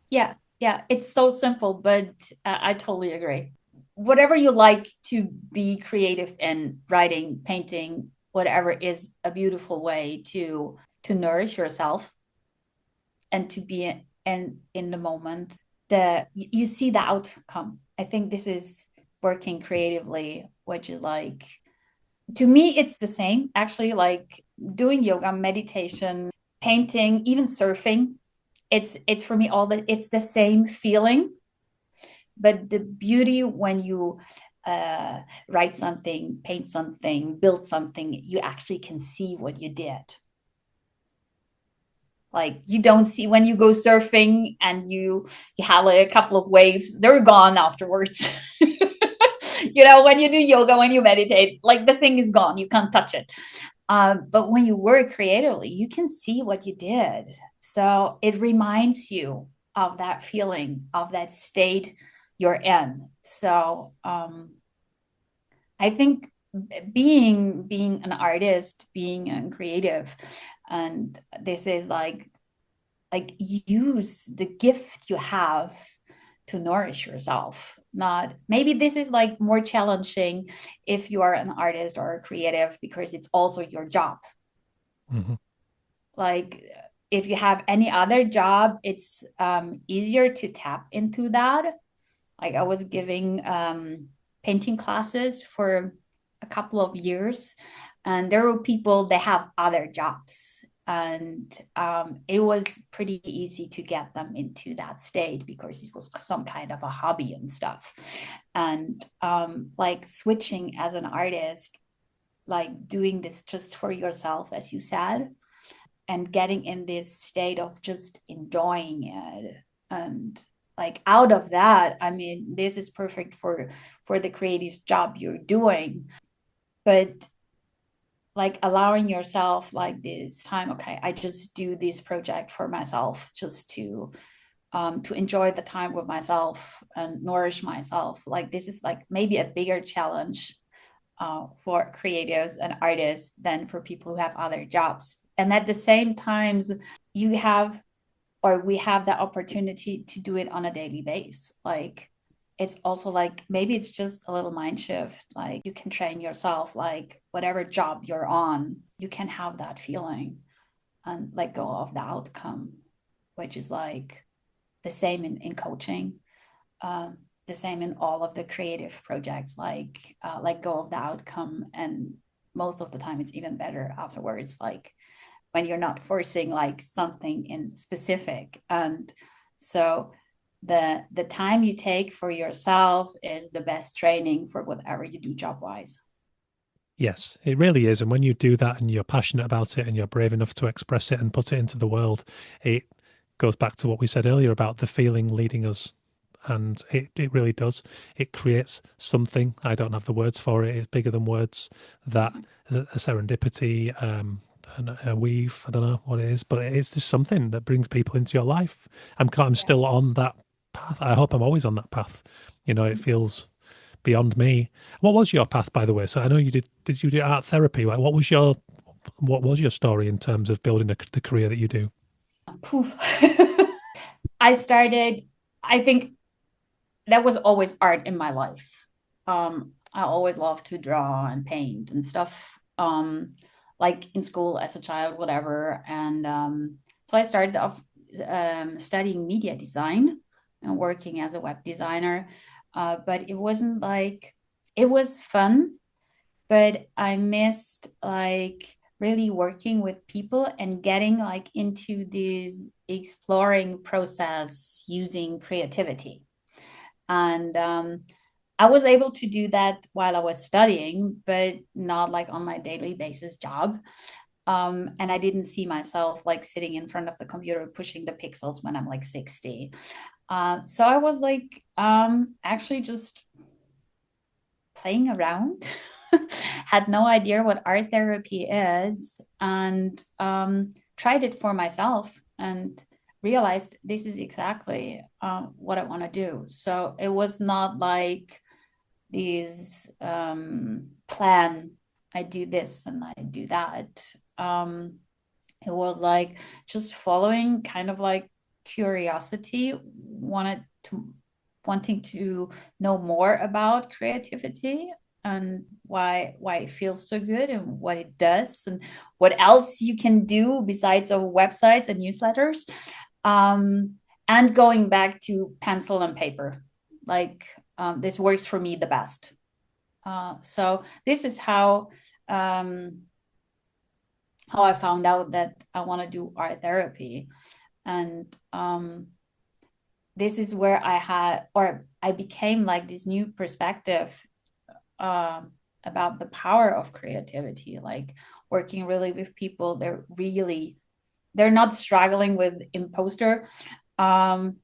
Yeah. Yeah. It's so simple, but I totally agree. Whatever you like to be creative in, writing, painting, whatever, is a beautiful way to nourish yourself and to be in the moment. You see the outcome. I think this is working creatively, which is like, to me it's the same actually, like doing yoga, meditation, painting, even surfing. It's for me all it's the same feeling. But the beauty when you write something, paint something, build something, you actually can see what you did. Like you don't see when you go surfing and you have like a couple of waves, they're gone afterwards. When you do yoga, when you meditate, like the thing is gone, you can't touch it. But when you work creatively, you can see what you did. So it reminds you of that feeling, of that state you're in. So I think being an artist, being a creative, and this is like use the gift you have to nourish yourself. not, maybe this is like more challenging if you are an artist or a creative because it's also your job. Mm-hmm. Like if you have any other job, it's easier to tap into that. Like I was giving painting classes for a couple of years, and there were people that have other jobs, and it was pretty easy to get them into that state because it was some kind of a hobby and stuff. And like switching as an artist, like doing this just for yourself, as you said, and getting in this state of just enjoying it, and like out of that, I mean, this is perfect for the creative job you're doing, but like allowing yourself like this time, okay, I just do this project for myself, just to enjoy the time with myself and nourish myself. Like this is like maybe a bigger challenge for creatives and artists than for people who have other jobs. And at the same times, you have, or we have the opportunity to do it on a daily basis. Like it's also like maybe it's just a little mind shift. Like you can train yourself, like whatever job you're on, you can have that feeling and let go of the outcome, which is like the same in coaching, um, the same in all of the creative projects, like let go of the outcome. And most of the time it's even better afterwards, like when you're not forcing like something in specific. And so the time you take for yourself is the best training for whatever you do job wise. Yes, it really is. And when you do that and you're passionate about it and you're brave enough to express it and put it into the world, it goes back to what we said earlier about the feeling leading us. And it really does. It creates something. I don't have the words for it. It's bigger than words. That a serendipity, a weave. I don't know what it is, but it is just something that brings people into your life. I'm Yeah. still on that path. I hope I'm always on that path. You know, it feels beyond me. What was your path, by the way? So I know you did. Did you do art therapy? Like, what was your story in terms of building the career that you do? Poof. I started, I think that was always art in my life. I always loved to draw and paint and stuff. Like in school as a child, whatever. And so I started off studying media design and working as a web designer. But it wasn't like, it was fun, but I missed like really working with people and getting like into this exploring process using creativity. And I was able to do that while I was studying, but not like on my daily basis job. And I didn't see myself like sitting in front of the computer pushing the pixels when I'm like 60. So I was like actually just playing around. Had no idea what art therapy is, and tried it for myself and realized this is exactly what I want to do. So it was not like these plan, I do this and I do that. It was like just following kind of like curiosity, wanting to know more about creativity and why it feels so good and what it does and what else you can do besides of websites and newsletters. um, and going back to pencil and paper, like this works for me the best. So this is um, how I found out that I want to do art therapy. And this is where I had, or I became like this new perspective about the power of creativity, like working really with people. They're not struggling with imposter. Um,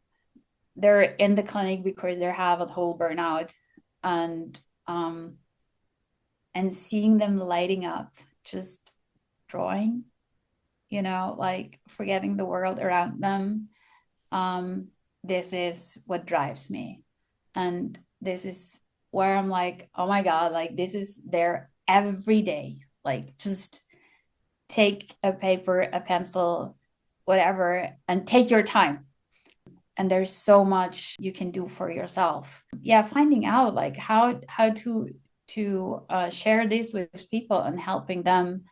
they're in the clinic because they have a total burnout, and um, and seeing them lighting up, just drawing, like forgetting the world around them. Um, this is what drives me. And this is where I'm like, oh my God, like this is there every day. Like just take a paper, a pencil, whatever, and take your time. And there's so much you can do for yourself. Yeah, finding out like how to share this with people and helping them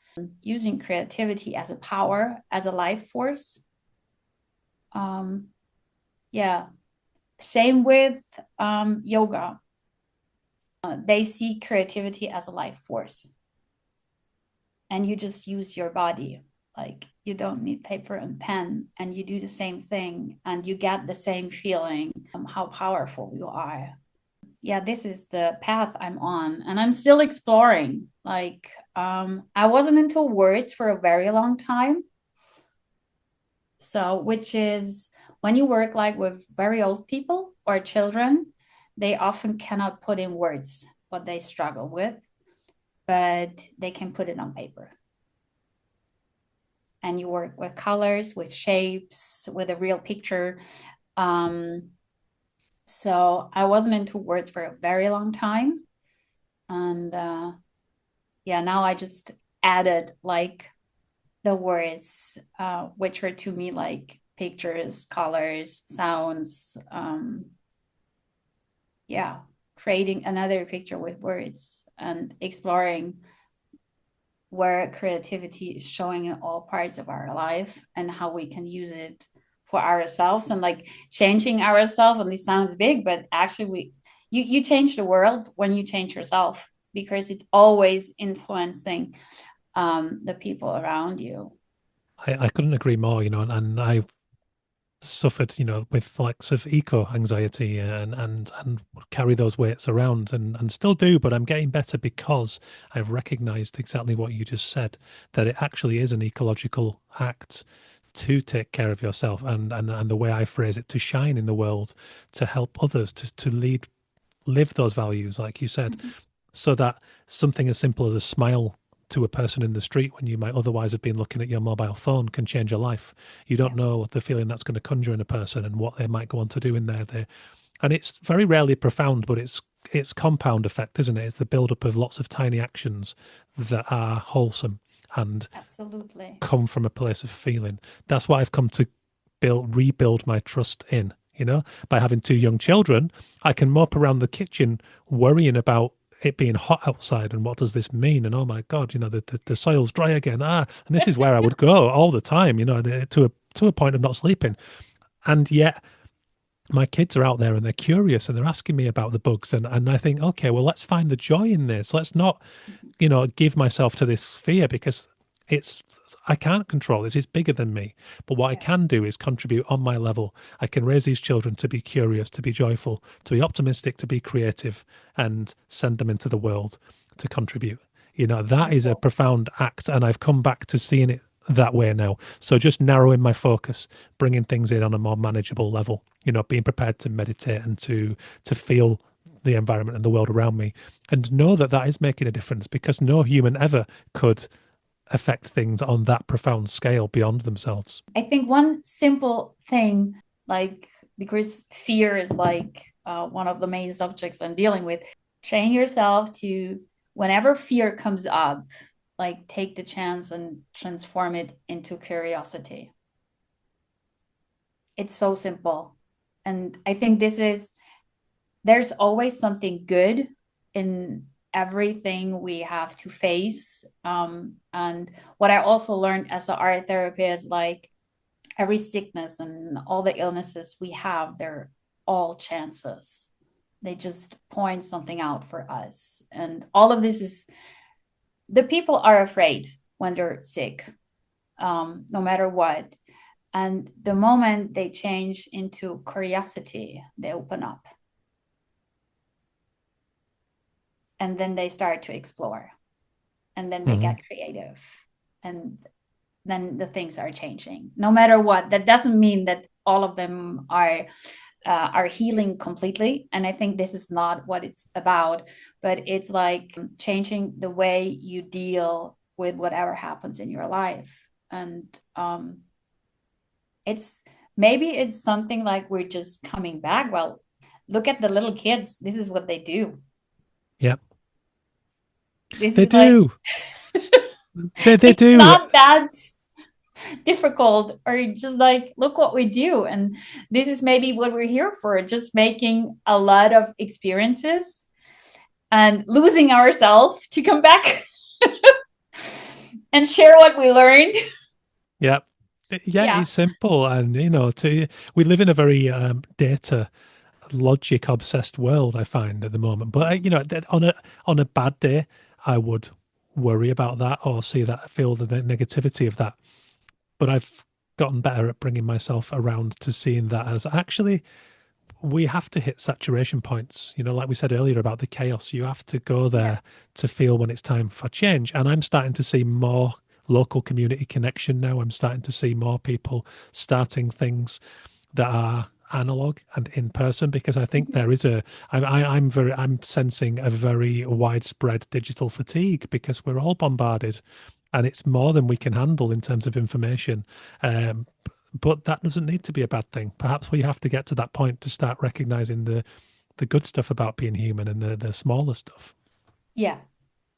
using creativity as a power, as a life force. um yeah, same with yoga. They see creativity as a life force, and you just use your body. Like you don't need paper and pen, and you do the same thing and you get the same feeling, how powerful you are. Yeah, this is the path I'm on, and I'm still exploring. Like I wasn't into words for a very long time. So which is when you work like with very old people or children, they often cannot put in words what they struggle with, but they can put it on paper. And you work with colors, with shapes, with a real picture. Um, so I wasn't into words for a very long time. And yeah, now I just added like the words, which are to me like pictures, colors, sounds. Yeah, creating another picture with words and exploring where creativity is showing in all parts of our life and how we can use it for ourselves and like changing ourselves. And this sounds big, but actually you change the world when you change yourself, because it's always influencing the people around you. I couldn't agree more, and I suffered, with like sort of eco anxiety and carry those weights around and still do, but I'm getting better because I've recognized exactly what you just said, that it actually is an ecological act to take care of yourself and the way I phrase it, to shine in the world, to help others, to live those values, like you said, Mm-hmm. so that something as simple as a smile to a person in the street when you might otherwise have been looking at your mobile phone can change your life. You don't Yeah, know the feeling that's going to conjure in a person and what they might go on to do in there. And it's very rarely profound, but it's compound effect, isn't it? It's the build-up of lots of tiny actions that are wholesome and absolutely. come from a place of feeling. That's what I've come to rebuild my trust in. By having two young children, I can mope around the kitchen worrying about it being hot outside and what does this mean? And oh my God, the soil's dry again. And this is where I would go all the time, to a point of not sleeping. And yet my kids are out there and they're curious and they're asking me about the bugs. And I think, okay, well, let's find the joy in this. Let's not Mhm. give myself to this fear because it's I can't control this. It's bigger than me. But what I Yeah, can do is contribute on my level. I can raise these children to be curious, to be joyful, to be optimistic, to be creative, and send them into the world to contribute. That is a beautiful. profound act, and I've come back to seeing it that way now. So just narrowing my focus, bringing things in on a more manageable level. Being prepared to meditate and to feel the environment and the world around me, and know that that is making a difference because no human ever could affect things on that profound scale beyond themselves. I think one simple thing, like because fear is like one of the main subjects I'm dealing with, train yourself to, whenever fear comes up, like take the chance and transform it into curiosity. It's so simple. And I think there's always something good in everything we have to face. And what I also learned as an art therapist, like every sickness and all the illnesses we have, they're all chances. They just point something out for us. And all of this is, the people are afraid when they're sick, no matter what. And the moment they change into curiosity, they open up. And then they start to explore. And then they Mm-hmm. get creative. And then the things are changing. No matter what. That doesn't mean that all of them are healing completely. And I think this is not what it's about, but it's like changing the way you deal with whatever happens in your life. And it's maybe it's something like we're just coming back. Well, look at the little kids. This is what they do. Yeah, This they is like, do. They it's do. not that. difficult, or just like, look what we do. And this is maybe what we're here for, just making a lot of experiences and losing ourselves to come back and share what we learned. Yeah. Yeah, Yeah. it's simple. And, we live in a very data logic obsessed world, I find at the moment. But, on a bad day, I would worry about that or see that, feel the negativity of that. But I've gotten better at bringing myself around to seeing that as actually we have to hit saturation points. Like we said earlier about the chaos, you have to go Yeah. there to feel when it's time for change. And I'm starting to see more local community connection now. I'm starting to see more people starting things that are analog and in person, because I think there is I'm sensing a very widespread digital fatigue because we're all bombarded and it's more than we can handle in terms of information. But that doesn't need to be a bad thing. Perhaps we have to get to that point to start recognizing the good stuff about being human and the smaller stuff. Yeah.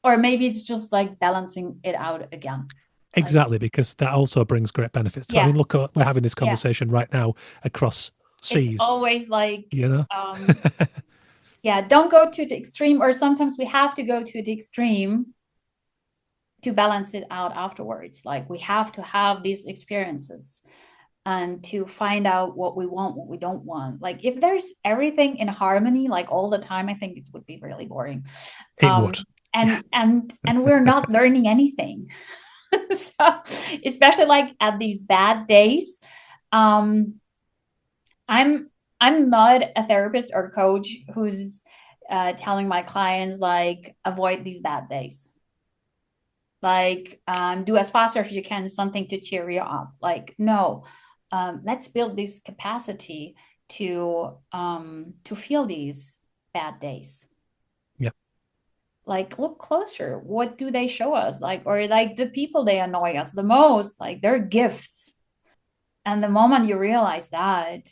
Or maybe it's just like balancing it out again. Like, Exactly, because that also brings great benefits. I yeah, mean, look, we're having this yeah. conversation right now across It's seas, always like, you know? yeah, don't go to the extreme, or sometimes we have to go to the extreme to balance it out afterwards. Like, we have to have these experiences and to find out what we want, what we don't want. Like, if there's everything in harmony, like all the time, I think it would be really boring. It would. Yeah. And we're not learning anything. So, especially like at these bad days, um, I'm I'm not a therapist or coach who's telling my clients like, avoid these bad days. Like, do as fast as you can something to cheer you up. Like, no, let's build this capacity to feel these bad days. Yeah. Like, look closer. What do they show us? Like, or like the people they annoy us the most, like their gifts. And the moment you realize that,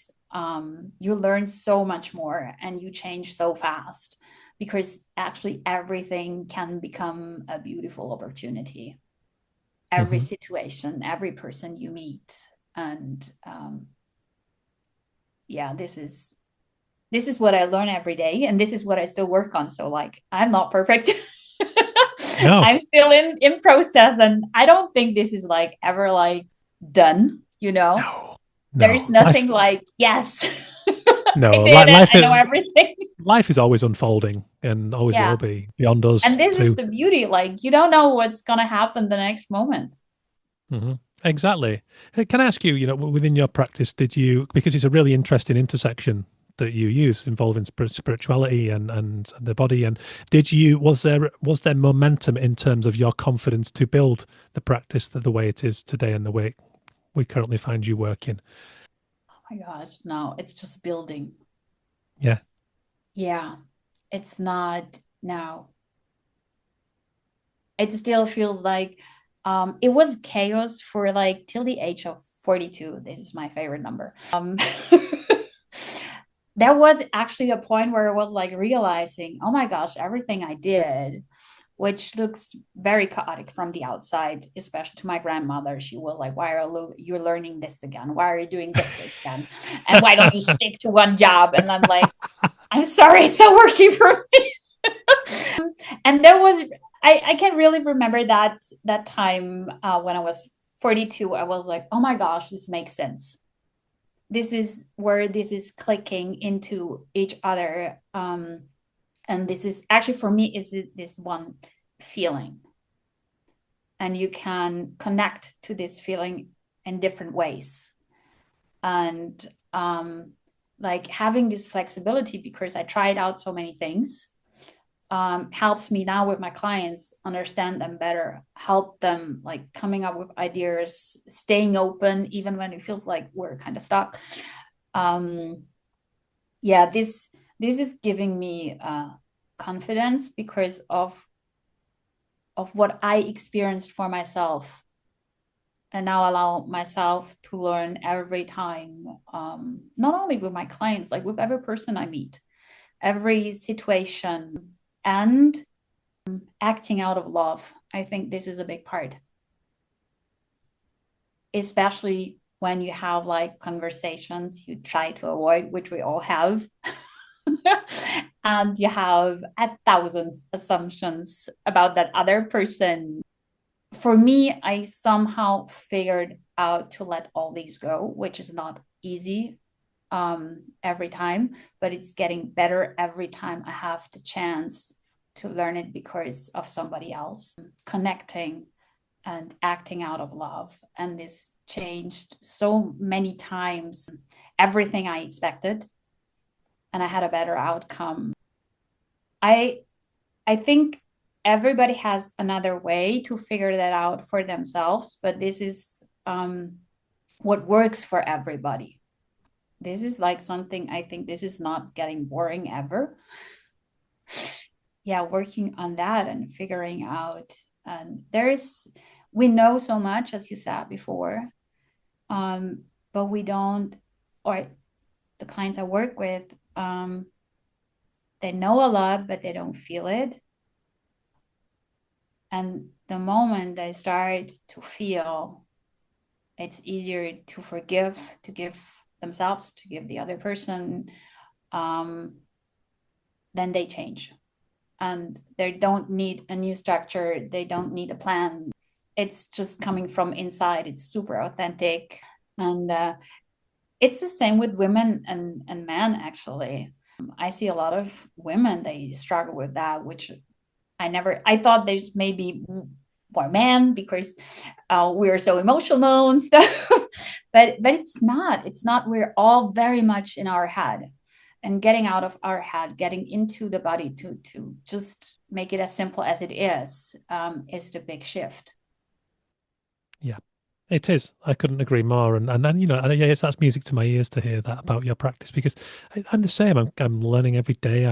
you learn so much more and you change so fast, because actually everything can become a beautiful opportunity. Every Hmm. situation, every person you meet. And yeah, this is what I learn every day, and this is what I still work on. So like, I'm not perfect. No, I'm still in process, and I don't think this is like ever like done. no, There's no. nothing like, yes, I No, did it, life I know everything. life is always unfolding and always will Yeah. be beyond And us this is too. the beauty. Like, you don't know what's gonna happen the next moment. Hmm. Exactly. Hey, can I ask you, within your practice, did you, because it's a really interesting intersection that you use involving spirituality and the body, and was there momentum in terms of your confidence to build the practice the way it is today and the way we currently find you working? Oh my gosh, no, it's just building. Yeah. Yeah. It's not now. It still feels like, it was chaos for like till the age of 42. This is my favorite number. There was actually a point where I was like realizing, oh my gosh, everything I did, which looks very chaotic from the outside, especially to my grandmother. She was like, why are you learning this again? Why are you doing this again? And why don't you stick to one job? And I'm like, I'm sorry, it's not working for me. And there was, I can really remember that time, when I was 42. I was like, oh my gosh, this makes sense. This is where this is clicking into each other. And this is actually, for me, is this one feeling, and you can connect to this feeling in different ways. And like, having this flexibility, because I tried out so many things, helps me now with my clients understand them better, help them like coming up with ideas, staying open even when it feels like we're kind of stuck. um yeah, this is giving me confidence because of what I experienced for myself, and now allow myself to learn every time, not only with my clients, like with every person I meet, every situation. And acting out of love, I think this is a big part. especially when you have like conversations you try to avoid, which we all have. And you have a thousand assumptions about that other person. For me, I somehow figured out to let all these go, which is not easy every time, but it's getting better every time I have the chance to learn it because of somebody else. Connecting and acting out of love. And this changed so many times everything I expected, and I had a better outcome. I I think everybody has another way to figure that out for themselves, but this is what works for everybody. This is like something I think this is not getting boring ever. Yeah, working on that and figuring out. And we know so much, as you said before, but we don't, or the clients I work with, they know a lot, but they don't feel it. And the moment they start to feel, it's easier to forgive, to give themselves, to give the other person, um, then they change. And they don't need a new structure, they don't need a plan. It's just coming from inside, it's super authentic. And it's the same with women and men, actually. I see a lot of women, they struggle with that, which I thought there's maybe more men because we're so emotional and stuff. But it's not. We're all very much in our head, and getting out of our head, getting into the body to just make it as simple as it is the big shift. Yeah, it is. I couldn't agree more. And then, yes, that's music to my ears to hear that about your practice because I'm the same. I'm learning every day.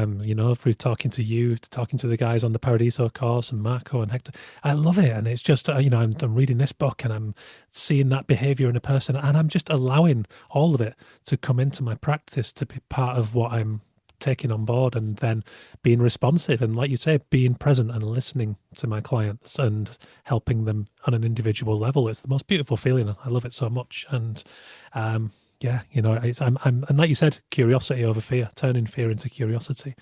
Through talking to you, to talking to the guys on the Paradiso course and Marco and Hector. I love it. And it's just, I'm reading this book and I'm seeing that behavior in a person and I'm just allowing all of it to come into my practice to be part of what I'm taking on board and then being responsive and, like you say, being present and listening to my clients and helping them on an individual level. It's the most beautiful feeling. I love it so much. And yeah, I'm and like you said, curiosity over fear, turning fear into curiosity.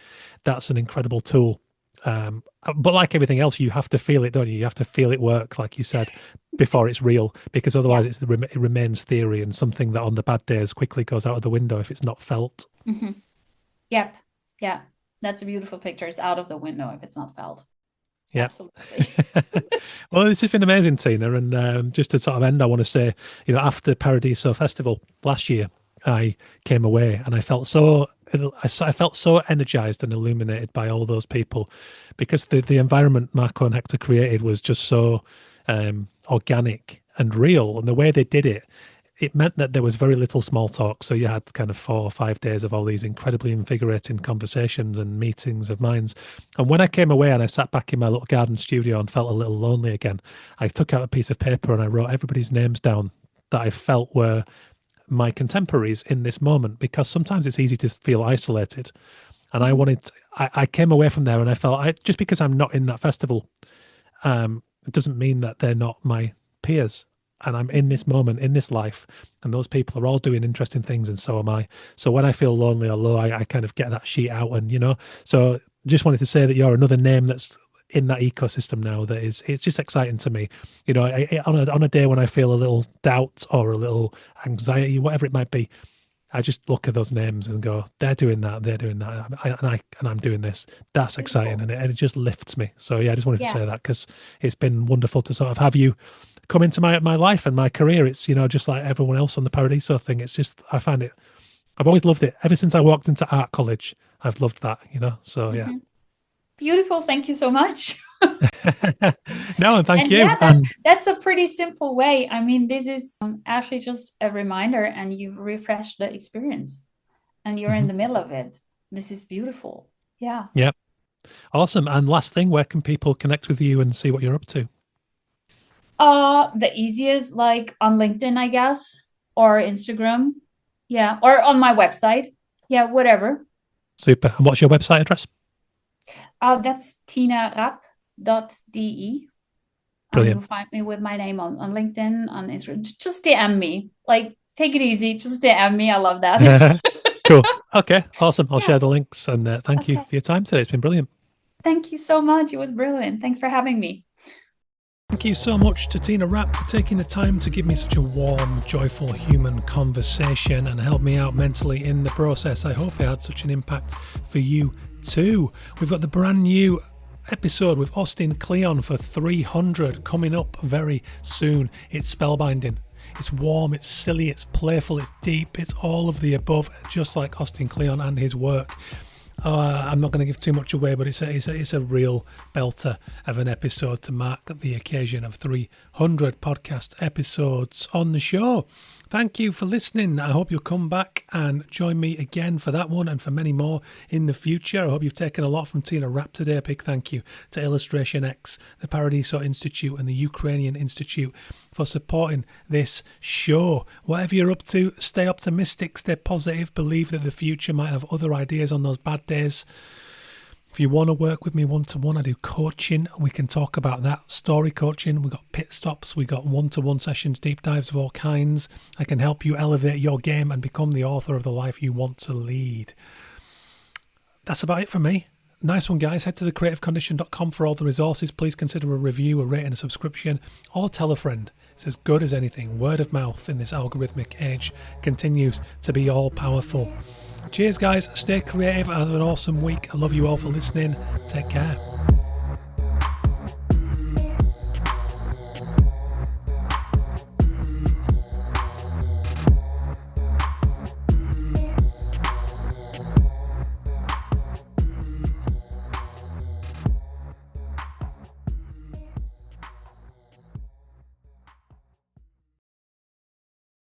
That's an incredible tool. But like everything else, you have to feel it, don't you? You have to feel it work, like you said, before it's real, because Yeah. otherwise it remains theory and something that on the bad days quickly goes out of the window if it's not felt. Mm-hmm. Yep. Yeah. That's a beautiful picture. It's out of the window if it's not felt. Yeah. Absolutely. Well, this has been amazing, Tina. And just to sort of end, I want to say, after Paradiso Festival last year, I came away and I felt so energized and illuminated by all those people because the environment Marco and Hector created was just so organic and real. And the way they did it meant that there was very little small talk. So you had kind of 4 or 5 days of all these incredibly invigorating conversations and meetings of minds. And when I came away and I sat back in my little garden studio and felt a little lonely again, I took out a piece of paper and I wrote everybody's names down that I felt were my contemporaries in this moment, because sometimes it's easy to feel isolated. And I came away from there and I felt, just because I'm not in that festival, it doesn't mean that they're not my peers. And I'm in this moment, in this life, and those people are all doing interesting things, and so am I. So when I feel lonely or low, I kind of get that sheet out, and So just wanted to say that you're another name that's in that ecosystem now. It's just exciting to me. On a day when I feel a little doubt or a little anxiety, whatever it might be, I just look at those names and go, they're doing that, and I'm doing this. That's exciting, Beautiful. and it just lifts me. So yeah, I just wanted to Yeah. say that because it's been wonderful to sort of have you come into my life and my career. It's just like everyone else on the Paradiso thing. It's just I find it. I've always loved it ever since I walked into art college. I've loved that. So yeah. Mm-hmm. Beautiful. Thank you so much. No, and thank And yeah, you. that's And that's a pretty simple way. I mean, this is actually just a reminder, and you've refreshed the experience, and you're in mhm, the middle of it. This is beautiful. Yeah. yeah, awesome. And last thing, where can people connect with you and see what you're up to? The easiest, like on LinkedIn, I guess, or Instagram. Yeah, or on my website. Yeah, whatever. Super. And what's your website address? That's tinarapp.de. Brilliant. You'll find me with my name on LinkedIn, on Instagram. Just DM me. Like, take it easy. Just DM me. I love that. Cool. Okay, awesome. I'll Yeah. share the links, and thank you Okay. for your time today. It's been brilliant. Thank you so much. It was brilliant. Thanks for having me. Thank you so much to Tina Rapp for taking the time to give me such a warm, joyful human conversation and help me out mentally in the process. I hope it had such an impact for you too. We've got the brand new episode with Austin Kleon for 300 coming up very soon. It's spellbinding. It's warm, it's silly, it's playful, it's deep, it's all of the above, just like Austin Kleon and his work. I'm not going to give too much away, but it's a real belter of an episode to mark the occasion of 300 podcast episodes on the show. Thank you for listening. I hope you'll come back and join me again for that one and for many more in the future. I hope you've taken a lot from Tina Rapp today. A big thank you to Illustration X, the Paradiso Institute and the Ukrainian Institute for supporting this show. Whatever you're up to, stay optimistic, stay positive, believe that the future might have other ideas on those bad days. If you want to work with me one-to-one, I do coaching. We can talk about that. Story coaching. We've got pit stops. We've got one-to-one sessions, deep dives of all kinds. I can help you elevate your game and become the author of the life you want to lead. That's about it for me. Nice one, guys. Head to thecreativecondition.com for all the resources. Please consider a review, a rating, a subscription, or tell a friend. It's as good as anything. Word of mouth in this algorithmic age continues to be all-powerful. Cheers, guys. Stay creative and have an awesome week. I love you all for listening. Take care.